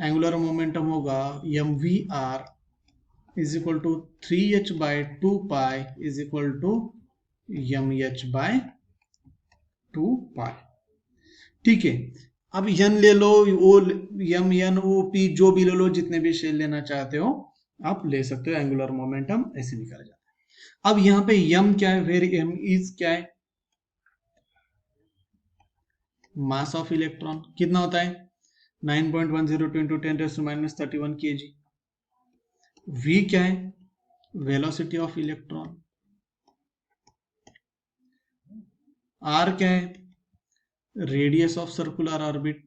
angular momentum होगा M V R is equal to 3h by 2 pi is equal to M H by 2 pi. ठीक है. अब n ले लो, O M N O P जो भी ले लो, जितने भी शेल लेना चाहते हो आप ले सकते हो. एंगुलर मोमेंटम ऐसे निकाला जाता है. अब यहाँ पे m क्या है? वेर m इज क्या है? Mass of electron. कितना होता है? 9.102 into 10⁻³ kg. v क्या है? Velocity of electron. r क्या है? Radius of circular orbit.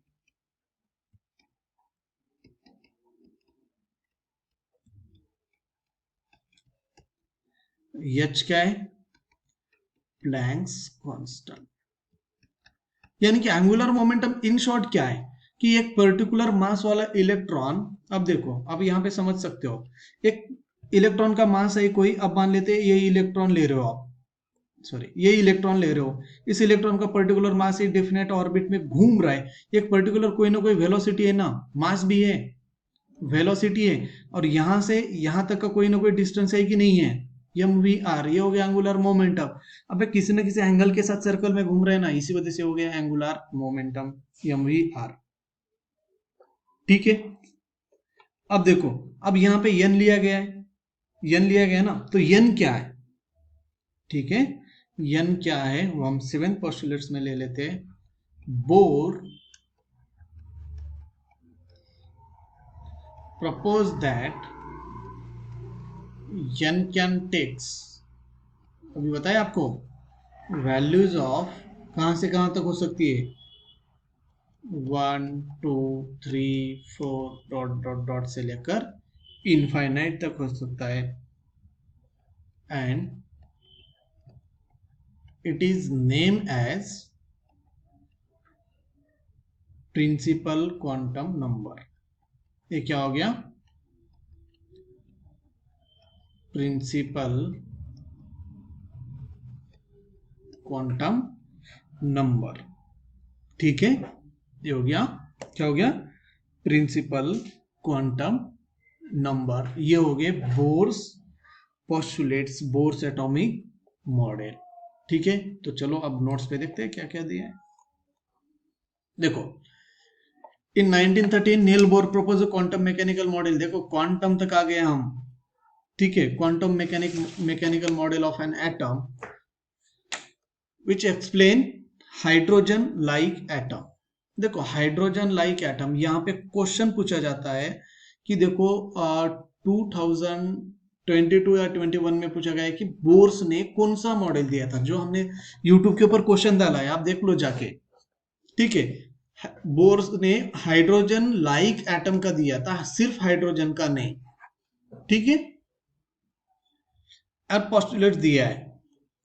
h क्या है? Planck's constant. यानी कि एंगुलर मोमेंटम इन शॉर्ट क्या है? कि एक पर्टिकुलर मास वाला इलेक्ट्रॉन, अब देखो, अब यहां पे समझ सकते हो, एक इलेक्ट्रॉन का मास है कोई, अब मान लेते हैं ये इलेक्ट्रॉन ले रहे हो आप, सॉरी ये इलेक्ट्रॉन ले रहे हो, इस इलेक्ट्रॉन का पर्टिकुलर मास एक डेफिनेट ऑर्बिट में घूम रहा है, एक पर्टिकुलर कोई ना कोई वेलोसिटी है ना, मास भी है, वेलोसिटी है, और यहां से यहां तक का कोई ना कोई डिस्टेंस है कि नहीं है? एम वी आर, ये हो गया एंगुलर मोमेंटम. अब किसी ना किसी एंगल के साथ सर्कल में घूम रहे हैं ना, इसी वजह से हो गया angular momentum M V R. ठीक है. अब देखो, अब यहां पे n लिया गया है, n लिया गया ना, तो n क्या है? ठीक है, n क्या है वो हम 7th पोस्टुलेट्स में ले लेते हैं. Bore propose that n can takes, अभी बताया आपको, वैल्यूज ऑफ कहां से कहां तक हो सकती है? 1 2 3 4 डॉट डॉट डॉट से लेकर इनफाइनाइट तक हो सकता है. And it is name as principal quantum number. ये क्या हो गया? Principal quantum number. ठीक है, ये हो गया, क्या हो गया? Principal quantum number. ये हो गए Bohr's postulates, Bohr's atomic model. ठीक है, तो चलो अब नोट्स पे देखते हैं क्या क्या दिया है. देखो, इन 1913 Niels Bohr propose quantum mechanical model. देखो क्वांटम तक आ गए हम. ठीक है, quantum mechanical model of an atom which explain hydrogen like atom. देखो हाइड्रोजन लाइक एटम, यहाँ पे क्वेश्चन पूछा जाता है कि देखो 2022 या 21 में पूछा गया है कि बोर्स ने कौन सा मॉडल दिया था, जो हमने यूट्यूब के ऊपर क्वेश्चन डाला है, आप देख लो जाके. ठीक है, बोर्स ने हाइड्रोजन लाइक एटम का दिया था, सिर्फ हाइड्रोजन का नहीं, ठीक है। अब पोस्टुलेट्स दिया है,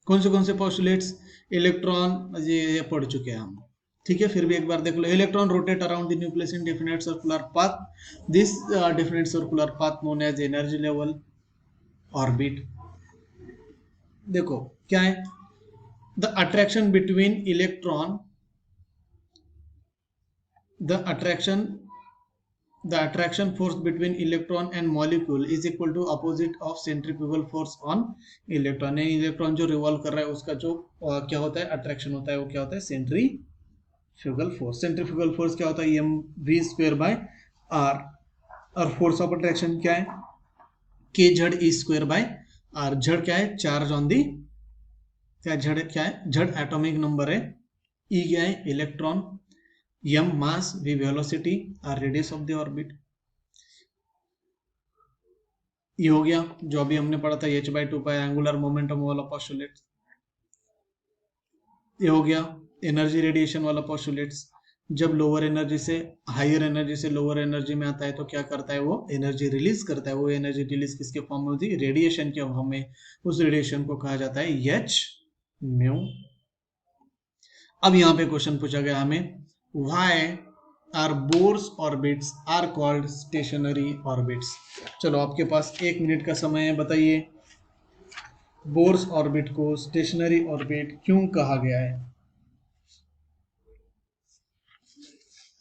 कौन से पोस्टुलेट्स, इलेक्ट्रॉन ये पढ़ चुके हैं हम, ठीक है। फिर भी एक बार देख लो, electron rotate around the nucleus in definite circular path, this definite circular path known as energy level orbit. देखो क्या है, the attraction between electron, the attraction force between electron and molecule is equal to opposite of centrifugal force on electron। यानी electron जो revolve कर रहा है उसका जो क्या होता है, अट्रैक्शन होता है, वो क्या होता है, सेंट्रीफ्यूगल फोर्स। सेंट्रीफ्यूगल फोर्स क्या होता है, M V square by R, और फोर्स ऑफ अट्रैक्शन क्या है, के झड़ ई स्क्वायर बाय आर। झड़ क्या है, चार्ज ऑन दी, क्या झड़ क्या है, झड़ एटॉमिक नंबर है, ई क्या है, electron, m mass, v velocity और radius of the orbit। ये हो गया जो अभी हमने पढ़ा था, h/2 एंगुलर मोमेंटम वाला पोस्टुलेट। ये हो गया एनर्जी रेडिएशन वाला पोस्टुलेट्स। जब लोअर एनर्जी से हायर एनर्जी से लोअर एनर्जी में आता है तो क्या करता है, वो एनर्जी रिलीज करता है। वो एनर्जी रिलीज किसके फॉर्म में होती है, रेडिएशन के फॉर्म में। उस रेडिएशन को कहा जाता है एच म्यू। अब यहाँ पे क्वेश्चन पूछा गया हमें, why are Bohr's orbits are called stationary orbits. चलो आपके पास 1 मिनट का समय है, बताइए बोर्स ऑर्बिट को स्टेशनरी ऑर्बिट क्यों कहा गया है।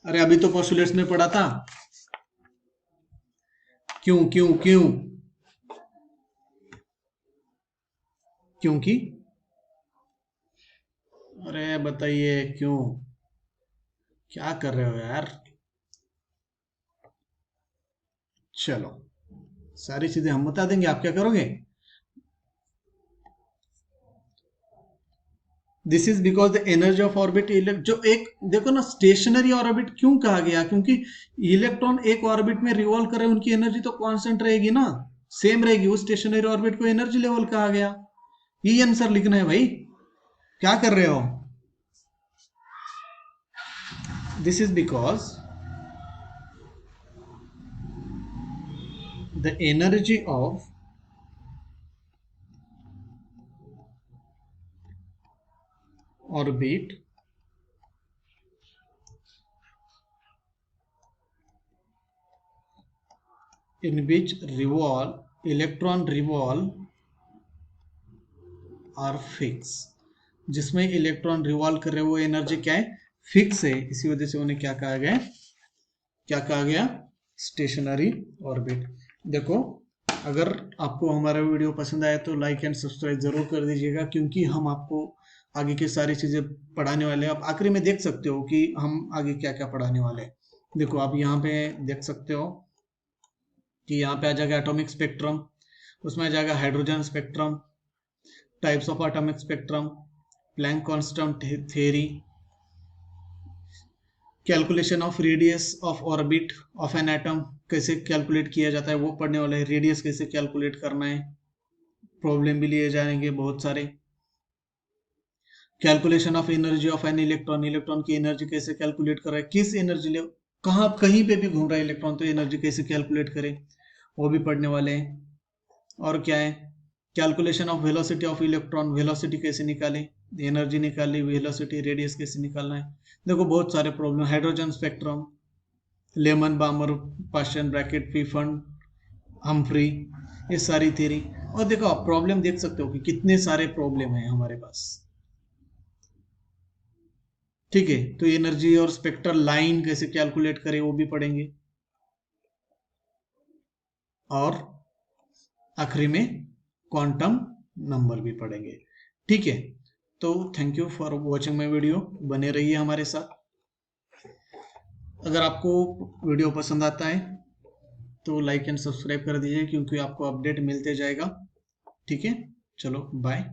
अरे अभी तो पोस्टुलेट्स में पढ़ा था, क्यों क्यों क्यों, क्योंकि, अरे बताइए क्यों, क्या कर रहे हो यार। चलो सारी चीजें हम बता देंगे, आप क्या करोगे। This is because the energy of orbit, जो एक देखो ना, स्टेशनरी ऑर्बिट क्यों कहा गया, क्योंकि इलेक्ट्रॉन एक ऑर्बिट में रिवॉल्व कर रहे हैं, उनकी एनर्जी तो कांस्टेंट रहेगी ना, सेम रहेगी। उस स्टेशनरी ऑर्बिट को एनर्जी लेवल कहा गया। ये आंसर लिखना है भाई, क्या कर रहे हो। This is because the energy of orbit in which electron revolve are fixed, जिसमें इलेक्ट्रॉन रिवॉल्व कर रहे, वो एनर्जी क्या है, फिक्स है। इसी वजह से उन्हें क्या कहा गया, क्या कहा गया, स्टेशनरी ऑर्बिट। देखो अगर आपको हमारा वीडियो पसंद आया तो लाइक एंड सब्सक्राइब जरूर कर दीजिएगा, क्योंकि हम आपको आगे की सारी चीजें पढ़ाने वाले हैं। आप आखिरी में देख सकते हो कि हम आगे क्या क्या पढ़ाने वाले हैं। देखो आप यहाँ पे देख सकते हो कि यहाँ पे आ जाएगा एटॉमिक स्पेक्ट्रम, उसमें आ जाएगा hydrogen spectrum, types of atomic spectrum, Planck constant theory, calculation of radius of orbit of an atom, कैसे कैलकुलेट किया जाता है वो पढ़ने वाले हैं। रेडियस कैसे कैलकुलेट करना है, प्रॉब्लम भी लिए जाएंगे बहुत सारे। Calculation of energy of an electron, electron की एनर्जी कैसे कैलकुलेट कर रहा है, किस एनर्जी ले, कहाँ कहीं पे भी घूम रहा है इलेक्ट्रॉन तो एनर्जी कैसे कैलकुलेट करें, वो भी पढ़ने वाले हैं। और क्या है, calculation of velocity of electron, velocity कैसे निकालें, एनर्जी निकाली, वेलोसिटी, रेडियस कैसे निकालना है। देखो बहुत सारे problem, hydrogen spectrum, lemon बामर, Paschen bracket, पीफन, Humphry, ये सारी थ्योरी। और देखो आप प्रॉब्लम देख सकते हो कि कितने सारे प्रॉब्लम है हमारे पास, ठीक है। तो एनर्जी और स्पेक्ट्रल लाइन कैसे कैलकुलेट करें वो भी पढ़ेंगे, और आखिरी में क्वांटम नंबर भी पढ़ेंगे, ठीक है। तो thank you for watching my video, बने रहिए हमारे साथ। अगर आपको वीडियो पसंद आता है तो लाइक एंड सब्सक्राइब कर दीजिए, क्योंकि आपको अपडेट मिलते जाएगा, ठीक है। चलो बाय।